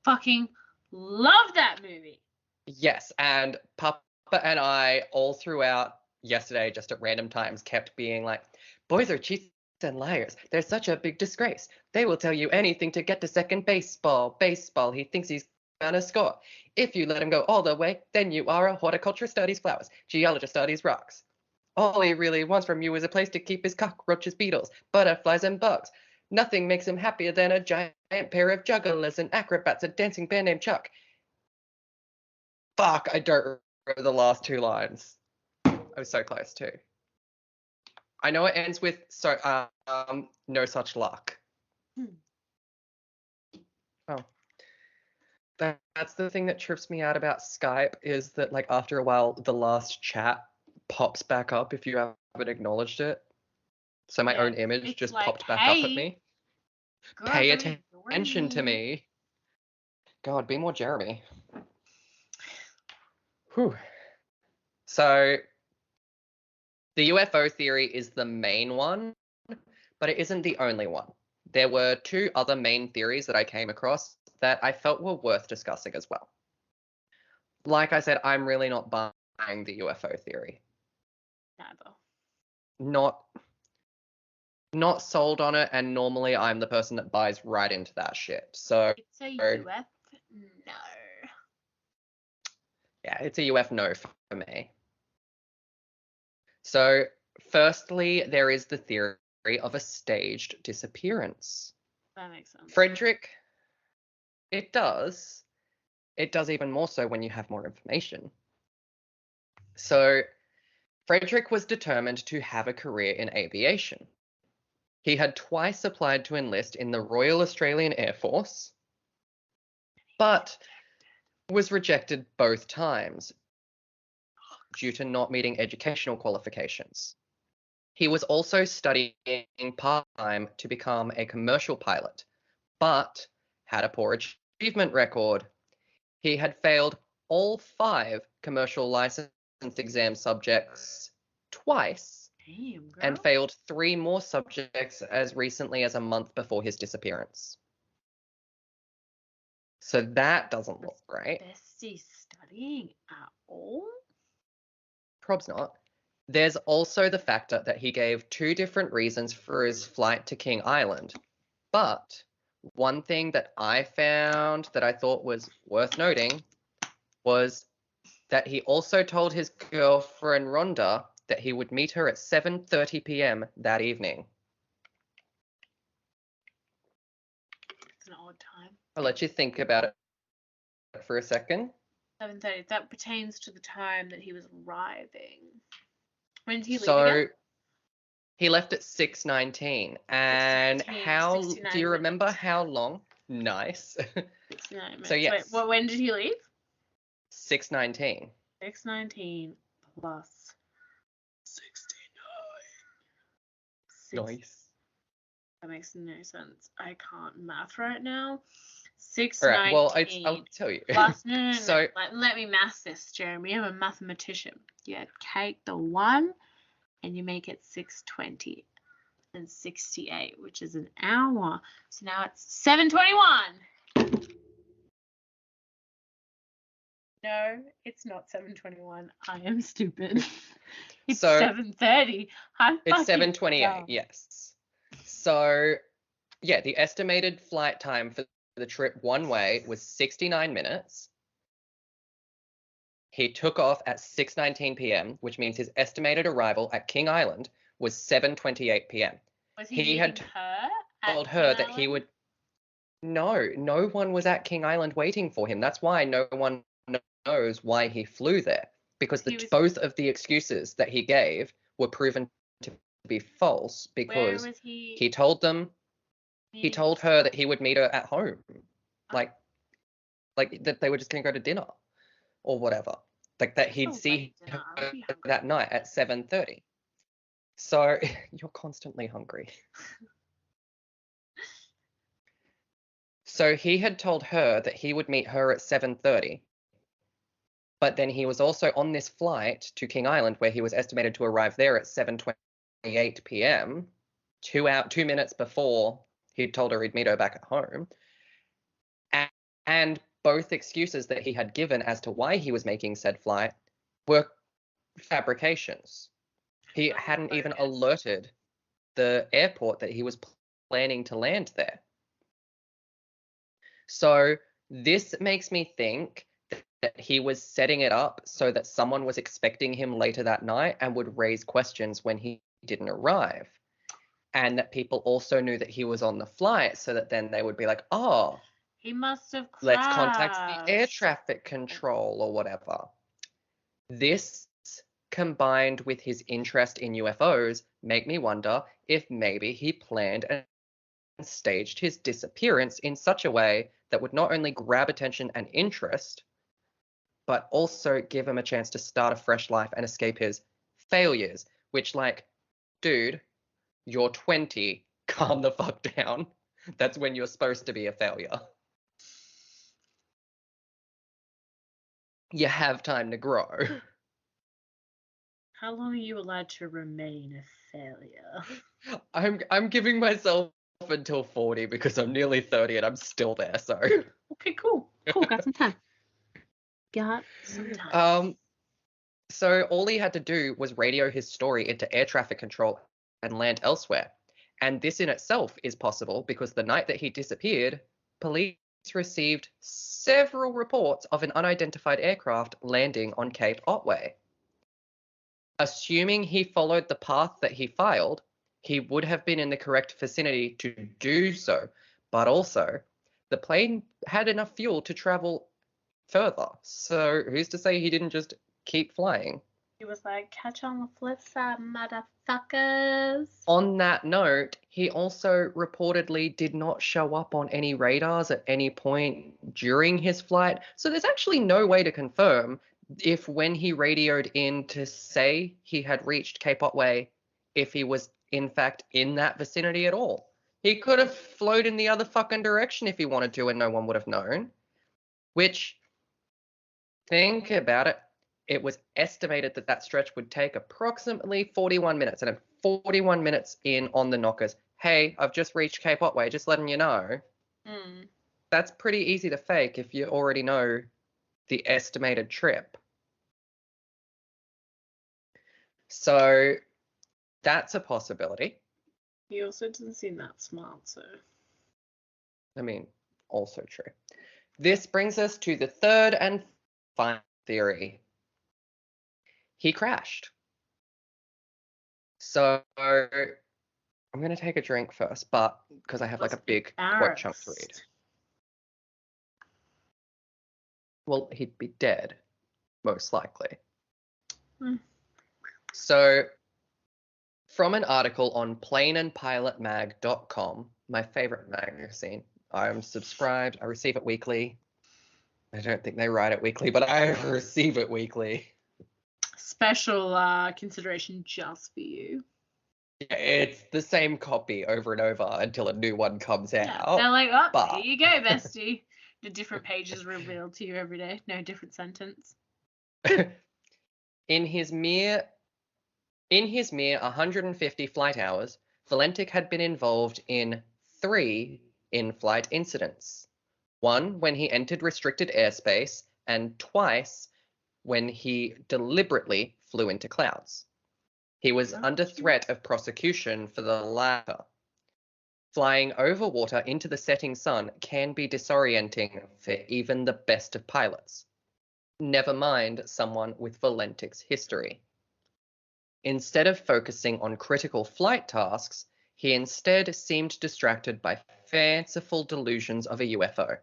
Fucking love that movie. Yes, and Papa and I all throughout yesterday, just at random times, kept being like, boys are cheats and liars. They're such a big disgrace. They will tell you anything to get to second baseball. Baseball, he thinks he's gonna score. If you let him go all the way, then you are a horticulture studies flowers, geologist studies rocks. All he really wants from you is a place to keep his cockroaches, beetles, butterflies, and bugs. Nothing makes him happier than a giant pair of jugglers and acrobats, a dancing bear named Chuck. Fuck, I don't remember the last two lines. I was so close too. I know it ends with no such luck. Oh. That's the thing that trips me out about Skype, is that like after a while the last chat pops back up if you haven't acknowledged it. So my own image just like, popped back up at hey, me. girl, Pay don't ignore attention to me. God, be more Jeramie. Whew. So the UFO theory is the main one, but it isn't the only one. There were two other main theories that I came across that I felt were worth discussing as well. Like I said, I'm really not buying the UFO theory. Neither. Not sold on it, and normally I'm the person that buys right into that shit. So it's a UF no. Yeah, it's a U.F.NO for me. So firstly, there is the theory of a staged disappearance. That makes sense. Frederick, it does. It does even more so when you have more information. So Frederick was determined to have a career in aviation. He had twice applied to enlist in the Royal Australian Air Force, but was rejected both times due to not meeting educational qualifications. He was also studying part-time to become a commercial pilot, but had a poor achievement record. He had failed all 5 commercial license exam subjects twice. Damn, girl. And failed 3 more subjects as recently as a month before his disappearance. So that doesn't look great. Bestie studying at all? Prob's not. There's also the factor that he gave 2 different reasons for his flight to King Island. But one thing that I found that I thought was worth noting was that he also told his girlfriend Rhonda that he would meet her at 7:30 p.m. that evening. It's an odd time. I'll let you think about it for a second. 7:30. That pertains to the time that he was arriving. When did he leave So again? he left at 6:19. And 69 do you remember minutes. how long? Nice. 69 minutes. So, yes. Wait, well, when did he leave? 6:19. 6:19 plus 69. Nice. That makes no sense. I can't math right now. 6:19. All right, well, I'll tell you. Plus, no. So, let me math this, Jeramie. I'm a mathematician. You take the 1 and you make it 6:20 and 68, which is an hour. So now it's 7:21. No, it's not 7:21. I am stupid. It's So, 7:30. it's 7:28, dumb. yes. So, yeah, the estimated flight time for the trip one way was 69 minutes. He took off at 6:19 p.m., which means his estimated arrival at King Island was 7:28 p.m. Was he He had meeting her told at her King that he Island? would. No one was at King Island waiting for him. That's why no one knows why he flew there, because He was- both of the excuses that he gave were proven to be false Where because was he? he told them he meeting told this her guy? that he would meet her at home, like that they were just gonna go to dinner or whatever, like that he'd Oh, see late dinner. I would be her hungry. that night at 7:30. So you're constantly hungry. So he had told her that he would meet her at 7:30, but then he was also on this flight to King Island where he was estimated to arrive there at 7:28 p.m., 2 minutes before he'd told her he'd meet her back at home. And both excuses that he had given as to why he was making said flight were fabrications. He hadn't even alerted the airport that he was planning to land there. So this makes me think that he was setting it up so that someone was expecting him later that night and would raise questions when he didn't arrive. And that people also knew that he was on the flight, so that then they would be like, oh, He must have crashed. let's contact the air traffic control or whatever. This, combined with his interest in UFOs, make me wonder if maybe he planned and staged his disappearance in such a way that would not only grab attention and interest, but also give him a chance to start a fresh life and escape his failures, which, like, dude, you're 20, calm the fuck down. That's when you're supposed to be a failure. You have time to grow. How long are you allowed to remain a failure? I'm giving myself until 40 because I'm nearly 30 and I'm still there, so. Okay, cool. Got some time. So all he had to do was radio his story into air traffic control and land elsewhere. And this in itself is possible because the night that he disappeared, police received several reports of an unidentified aircraft landing on Cape Otway. Assuming he followed the path that he filed, he would have been in the correct vicinity to do so. But also, the plane had enough fuel to travel further. So who's to say he didn't just keep flying? He was like, catch on the flip side, motherfuckers. On that note, he also reportedly did not show up on any radars at any point during his flight. So there's actually no way to confirm if when he radioed in to say he had reached Cape Otway, if he was in fact in that vicinity at all. He could have flown in the other fucking direction if he wanted to and no one would have known. Which, think about it, it was estimated that that stretch would take approximately 41 minutes. And at 41 minutes in on the knockers, hey, I've just reached Cape Otway, just letting you know. That's pretty easy to fake if you already know the estimated trip. So that's a possibility. He also doesn't seem that smart, so. I mean, also true. This brings us to the third and final theory. He crashed. So I'm going to take a drink first, but because I have like a big quote chunk to read. Well, he'd be dead, most likely. So from an article on planeandpilotmag.com, my favorite magazine, I'm subscribed, I receive it weekly. I don't think they write it weekly, but I receive it weekly. Special consideration just for you. Yeah, it's the same copy over and over until a new one comes out. They're like, oh, but... here you go, bestie. The different pages revealed to you every day. No different sentence. In his mere 150 flight hours, Valentic had been involved in 3 in-flight incidents. 1 when he entered restricted airspace, and twice when he deliberately flew into clouds. He was under threat of prosecution for the latter. Flying over water into the setting sun can be disorienting for even the best of pilots. never mind someone with Valentic's history. Instead of focusing on critical flight tasks, he instead seemed distracted by fanciful delusions of a UFO.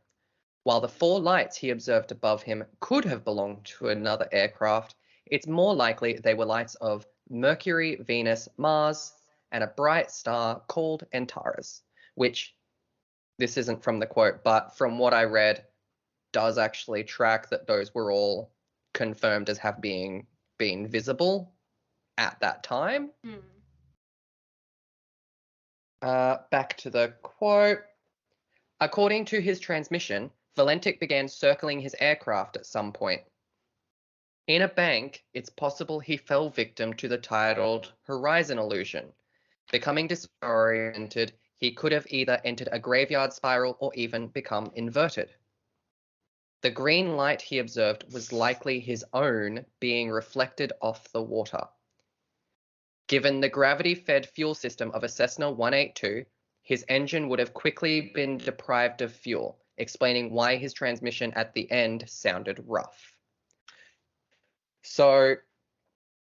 While the 4 lights he observed above him could have belonged to another aircraft, it's more likely they were lights of Mercury, Venus, Mars, and a bright star called Antares, which, this isn't from the quote, but from what I read, does actually track that those were all confirmed as been visible at that time. Back to the quote. According to his transmission, Valentic began circling his aircraft at some point. In a bank, it's possible he fell victim to the titled horizon illusion. Becoming disoriented, he could have either entered a graveyard spiral or even become inverted. The green light he observed was likely his own being reflected off the water. Given the gravity-fed fuel system of a Cessna 182, his engine would have quickly been deprived of fuel, explaining why his transmission at the end sounded rough. So,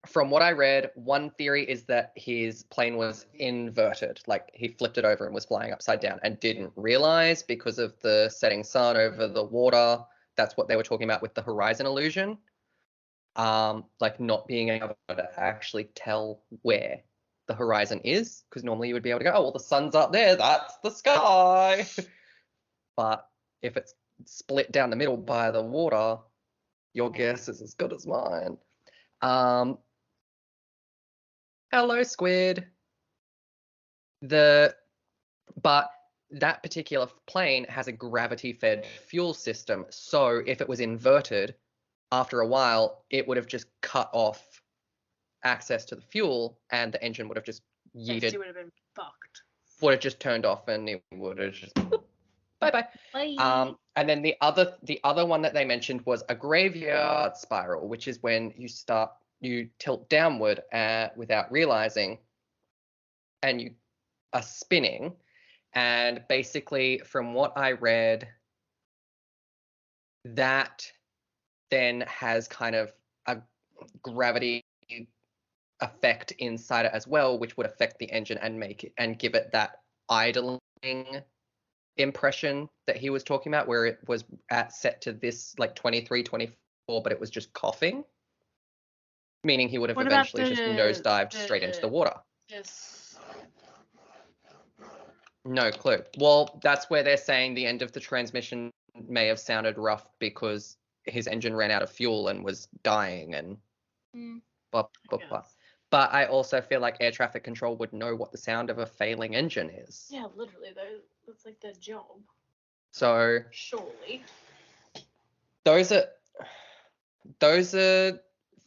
from what I read, one theory is that his plane was inverted, like he flipped it over and was flying upside down and didn't realize because of the setting sun over the water. That's what they were talking about with the horizon illusion. Like not being able to actually tell where the horizon is, because normally you would be able to go, oh, well, the sun's up there, that's the sky. But if it's split down the middle by the water, your guess is as good as mine. Hello, squid. But that particular plane has a gravity-fed fuel system, so if it was inverted, after a while, it would have just cut off access to the fuel, and the engine would have just yeeted. It would have been fucked. Would have just turned off, and it would have just bye. And then the other one that they mentioned was a graveyard spiral, which is when you tilt downward without realizing, and you are spinning. And basically, from what I read, that then has kind of a gravity effect inside it as well, which would affect the engine and give it that idling impression that he was talking about, where it was set to this like 23, 24, but it was just coughing, meaning he would have eventually just nosedived straight into the water. Yes. No clue. Well, that's where they're saying the end of the transmission may have sounded rough because his engine ran out of fuel and was dying and blah, blah, blah. But I also feel like air traffic control would know what the sound of a failing engine is. Yeah, literally, that's like their job. So surely those are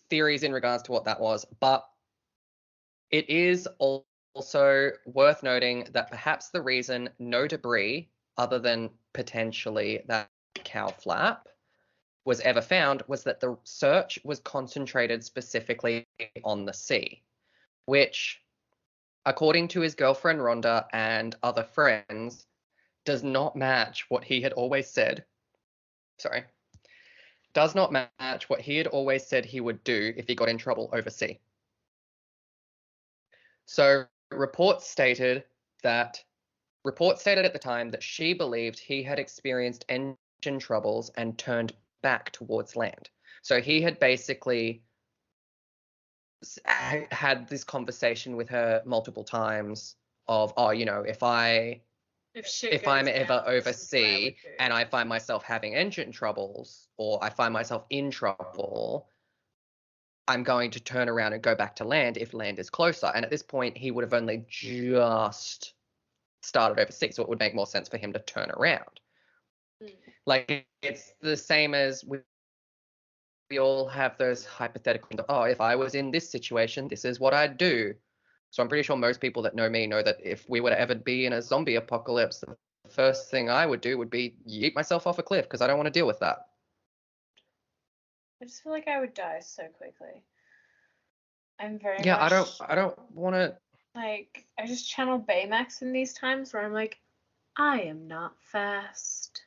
theories in regards to what that was, but it is also worth noting that perhaps the reason no debris, other than potentially that cow flap, was ever found was that the search was concentrated specifically on the sea, which, according to his girlfriend Rhonda and other friends, does not match what he had always said. Does not match what he had always said he would do if he got in trouble overseas. So reports stated at the time that she believed he had experienced engine troubles and turned back towards land. So he had basically had this conversation with her multiple times of, oh, you know, if I'm ever overseas and I find myself having engine troubles or I find myself in trouble, I'm going to turn around and go back to land if land is closer. And at this point, he would have only just started overseas, so it would make more sense for him to turn around. Like, it's the same as we all have those hypotheticals. Oh, if I was in this situation, this is what I'd do. So I'm pretty sure most people that know me know that if we were to ever be in a zombie apocalypse, the first thing I would do would be yeet myself off a cliff because I don't want to deal with that. I just feel like I would die so quickly. I'm very I much... I don't want to... Like, I just channel Baymax in these times where I'm like, I am not fast.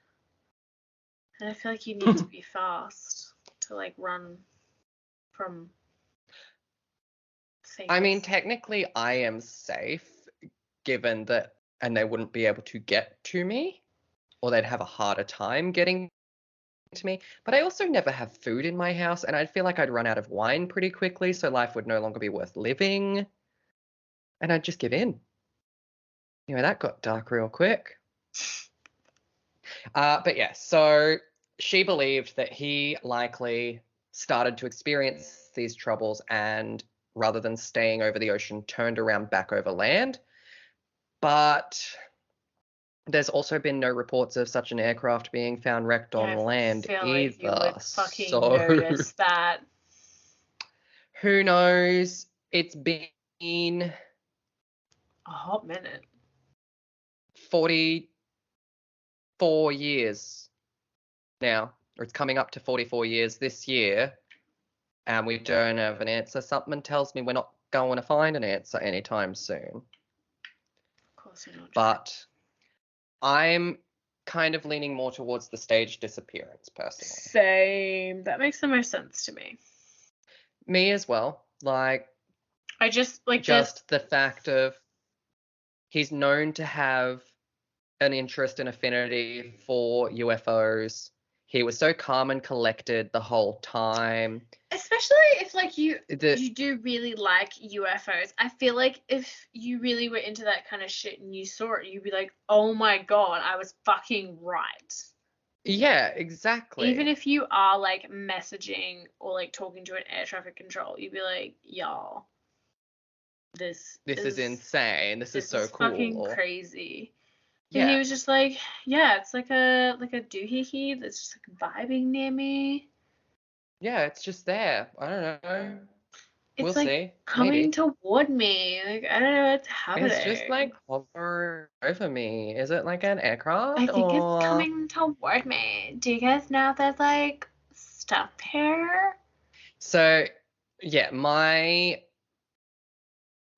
And I feel like you need to be fast to like run from things. I mean, technically, I am safe, given that, and they wouldn't be able to get to me, or they'd have a harder time getting to me. But I also never have food in my house, and I'd feel like I'd run out of wine pretty quickly, so life would no longer be worth living, and I'd just give in. Anyway, that got dark real quick. But yeah, so she believed that he likely started to experience these troubles and rather than staying over the ocean, turned around back over land. But there's also been no reports of such an aircraft being found wrecked on land I feel either. like you would fucking so notice that. Who knows? It's been A hot minute. 44 years now, or it's coming up to 44 years this year, and we don't have an answer. Something tells me we're not going to find an answer anytime soon. Of course you're not. But I'm kind of leaning more towards the staged disappearance, personally. Same. That makes the most sense to me. Me as well. Like, I just like just the fact of he's known to have an interest and affinity for UFOs. He was so calm and collected the whole time. Especially if like you do really like UFOs. I feel like if you really were into that kind of shit and you saw it, you'd be like, oh my god, I was fucking right. Yeah, exactly. Even if you are like messaging or like talking to an air traffic control, you'd be like, y'all, this is insane. This is so is cool. Fucking crazy. Yeah. And he was just like, yeah, it's like a doohickey that's just like vibing near me. Yeah, it's just there. I don't know. It's we'll like see. coming Maybe. toward me. Like, I don't know what's happening. It's just like hovering over me. Is it like an aircraft? I think it's coming toward me. Do you guys know if there's like stuff here? So, yeah,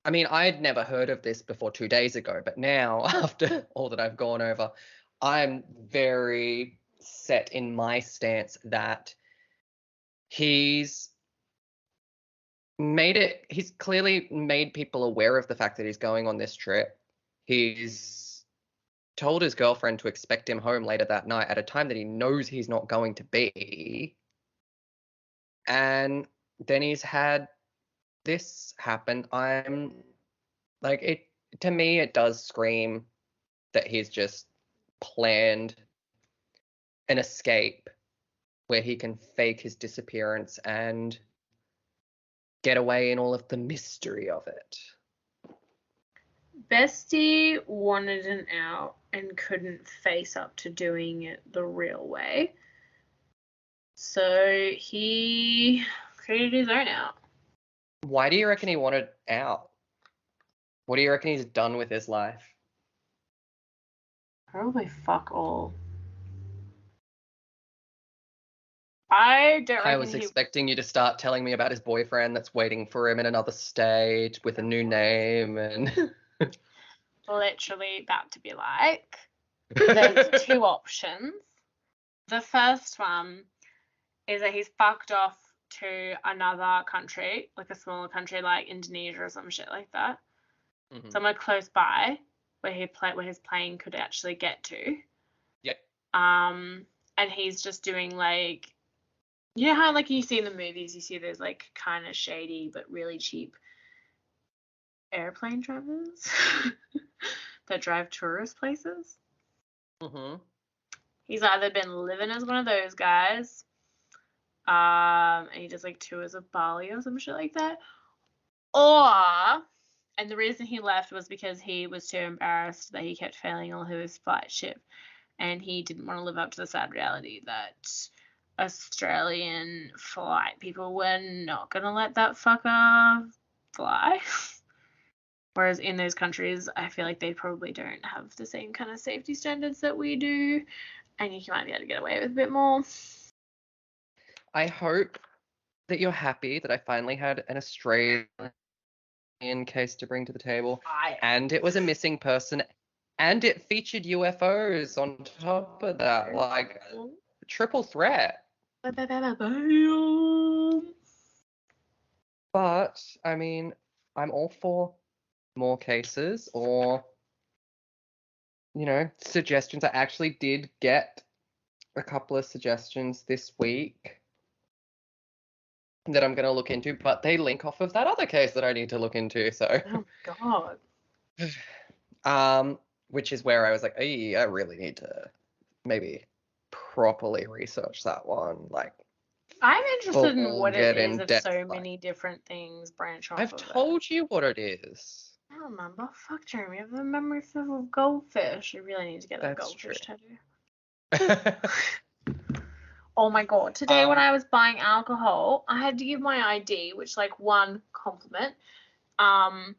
I mean, I'd never heard of this before 2 days ago, but now, after all that I've gone over, I'm very set in my stance that he's clearly made people aware of the fact that he's going on this trip. He's told his girlfriend to expect him home later that night at a time that he knows he's not going to be. And then he's had this happen. I'm like, it to me, it does scream that he's just planned an escape where he can fake his disappearance and get away in all of the mystery of it. Bestie wanted an out and couldn't face up to doing it the real way. So he created his own out. Why do you reckon he wanted out? What do you reckon he's done with his life? Probably fuck all. I was expecting you to start telling me about his boyfriend that's waiting for him in another state with a new name and literally about to be like, there's two options. The first one is that he's fucked off to another country, like a smaller country like Indonesia or some shit like that. Mm-hmm. Somewhere close by where his plane could actually get to. Yep. And he's just doing like, you know how like you see in the movies, you see those like kind of shady but really cheap airplane drivers that drive tourist places. Mm-hmm. He's either been living as one of those guys, and he does like tours of Bali or some shit like that, and the reason he left was because he was too embarrassed that he kept failing all of his flight ship, and he didn't want to live up to the sad reality that Australian flight people were not gonna let that fucker fly. Whereas in those countries, I feel like they probably don't have the same kind of safety standards that we do, and you might be able to get away with a bit more. I hope that you're happy that I finally had an Australian case to bring to the table, and it was a missing person, and it featured UFOs on top of that, like triple threat. But, I mean, I'm all for more cases or, suggestions. I actually did get a couple of suggestions this week that I'm going to look into, but they link off of that other case that I need to look into. So, Oh my god. Which is where I was like, "Hey, I really need to maybe properly research that one. Like, I'm interested in full what it get is in if depth. so Like, many different things branch off I've of it. told you what it is. I don't remember. Fuck, Jeramie. I have a memory full of goldfish. I really need to get a That's goldfish true. tattoo. Oh my god. Today when Um, I was buying alcohol, I had to give my ID, which like one compliment. And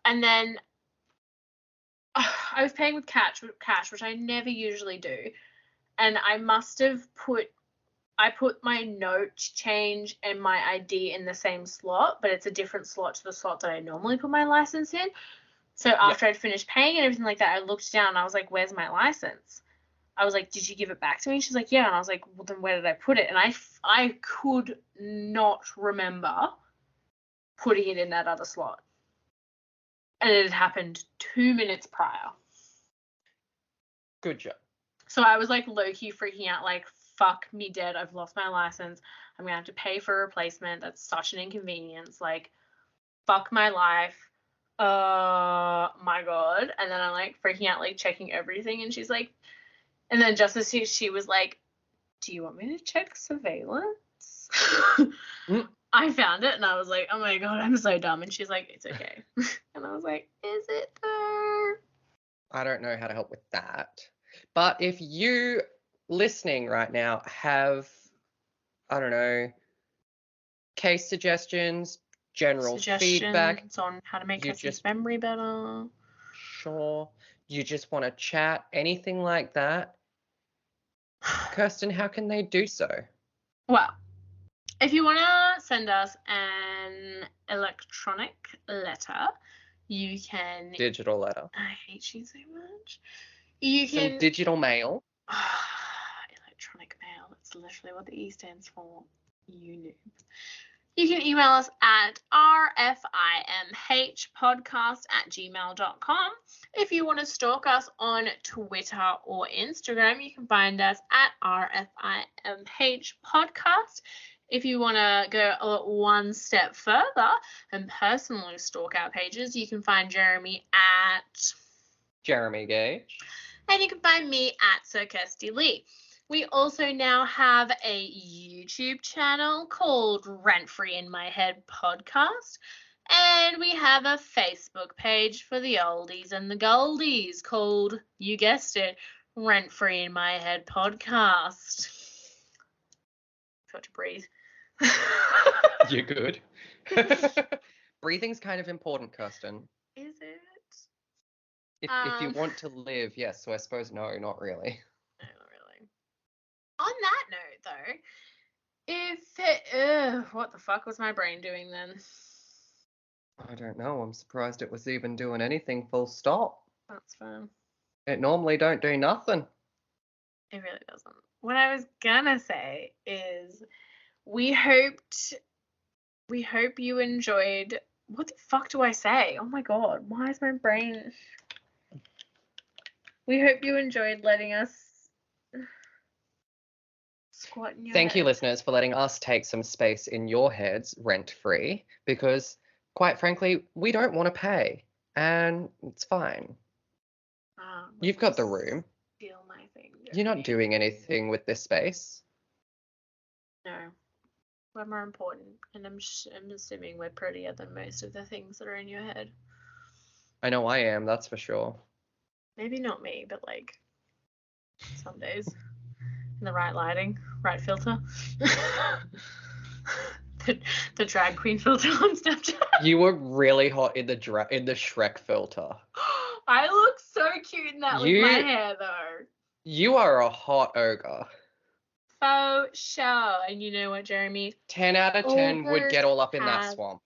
then I was paying with cash, which I never usually do. And I put my note change and my ID in the same slot, but it's a different slot to the slot that I normally put my license in. So after I'd finished paying and everything like that, I looked down and I was like, where's my license? I was like, did you give it back to me? She's like, yeah. And I was like, well, then where did I put it? And I could not remember putting it in that other slot. And it had happened 2 minutes prior. Good job. So I was like low-key freaking out, like, fuck me dead, I've lost my license. I'm gonna have to pay for a replacement. That's such an inconvenience. Like, fuck my life. My god. And then I'm like freaking out, like checking everything, and she's like, and then just as she was like, do you want me to check surveillance? I found it and I was like, oh my god, I'm so dumb. And she's like, it's okay. And I was like, is it though? I don't know how to help with that. But if you listening right now have, I don't know, case suggestions, general feedback, on how to make you Kirstyn's just memory better. sure, you just want to chat, anything like that, Kirstyn, how can they do so? Well, if you want to send us an electronic letter, you can. Digital letter. I hate you so much. You Some can. digital mail. Electronic mail. That's literally what the E stands for. You noob. You can email us at rfimhpodcast@gmail.com. If you want to stalk us on Twitter or Instagram, you can find us at rfimhpodcast. If you want to go one step further and personally stalk our pages, you can find Jeramie at Jeramie Gage. And you can find me at Sir Kirsty Lee. We also now have a YouTube channel called Rent Free in My Head Podcast. And we have a Facebook page for the oldies and the goldies called, you guessed it, Rent Free in My Head Podcast. Got to breathe. You're good. Breathing's kind of important, Kirstyn. Is it? If you want to live, yes. So I suppose no, not really. No, not really. On that note, though, what the fuck was my brain doing then? I don't know. I'm surprised it was even doing anything full stop. That's fine. It normally don't do nothing. It really doesn't. What I was gonna say is we hope you enjoyed. What the fuck do I say? Oh my god, why is my brain? We hope you enjoyed letting us squat in your Thank you, head. listeners, for letting us take some space in your heads rent-free, because, quite frankly, we don't want to pay, and it's fine. You've got the room. Steal my thing. You're not doing anything with this space. No. We're more important, and I'm assuming we're prettier than most of the things that are in your head. I know I am, that's for sure. Maybe not me, but like some days. In the right lighting, right filter. the drag queen filter on Snapchat. You were really hot in the Shrek filter. I look so cute in that with my hair though. You are a hot ogre. Faux show. And you know what, Jeramie? 10 out of 10 would get all up in that swamp.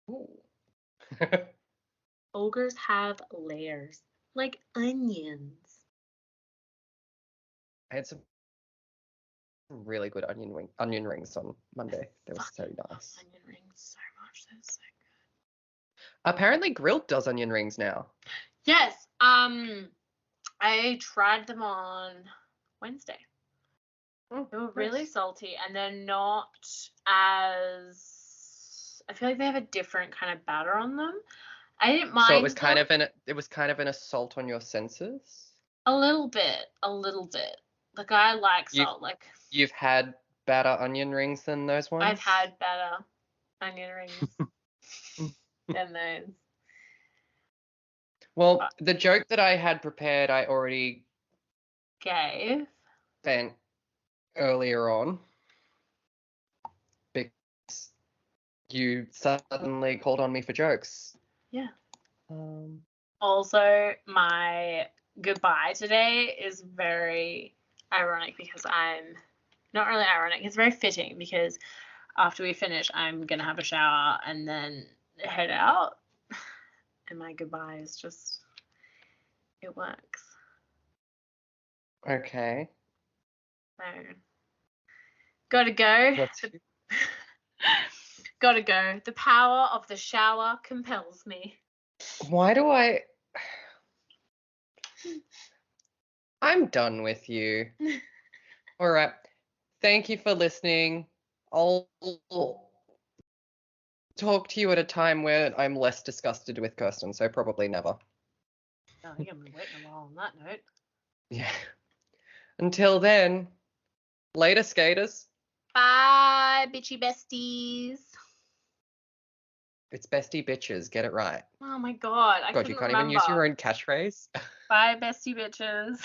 Ooh. Ogres have layers, like onions. I had some some really good onion rings on Monday. They were so nice. Onion rings so much. They're so good. Apparently, Grilled does onion rings now. Yes. I tried them on Wednesday. They were really Nice. salty, and they're not as. I feel like they have a different kind of batter on them. I didn't mind. So it was kind them. of an assault on your senses. A little bit. Like I like salt. Like You've had better onion rings than those ones? I've had better onion rings than those. Well, the joke that I had prepared, I already Gave. spent earlier on because you suddenly called on me for jokes. Yeah. Um, Also, my goodbye today is very ironic because I'm not really ironic. It's very fitting because after we finish, I'm gonna have a shower and then head out. And my goodbye is just, it works. okay. So, gotta go. Let's Gotta go. The power of the shower compels me. Why do I'm done with you. All right. Thank you for listening. I'll talk to you at a time where I'm less disgusted with Kirstyn, so probably never. Oh, I think I've been waiting a while on that note. Yeah. Until then, later, skaters. Bye, bitchy besties. It's bestie bitches. Get it right. Oh my god, I God, couldn't you can't remember. even use your own catchphrase. Bye, bestie bitches.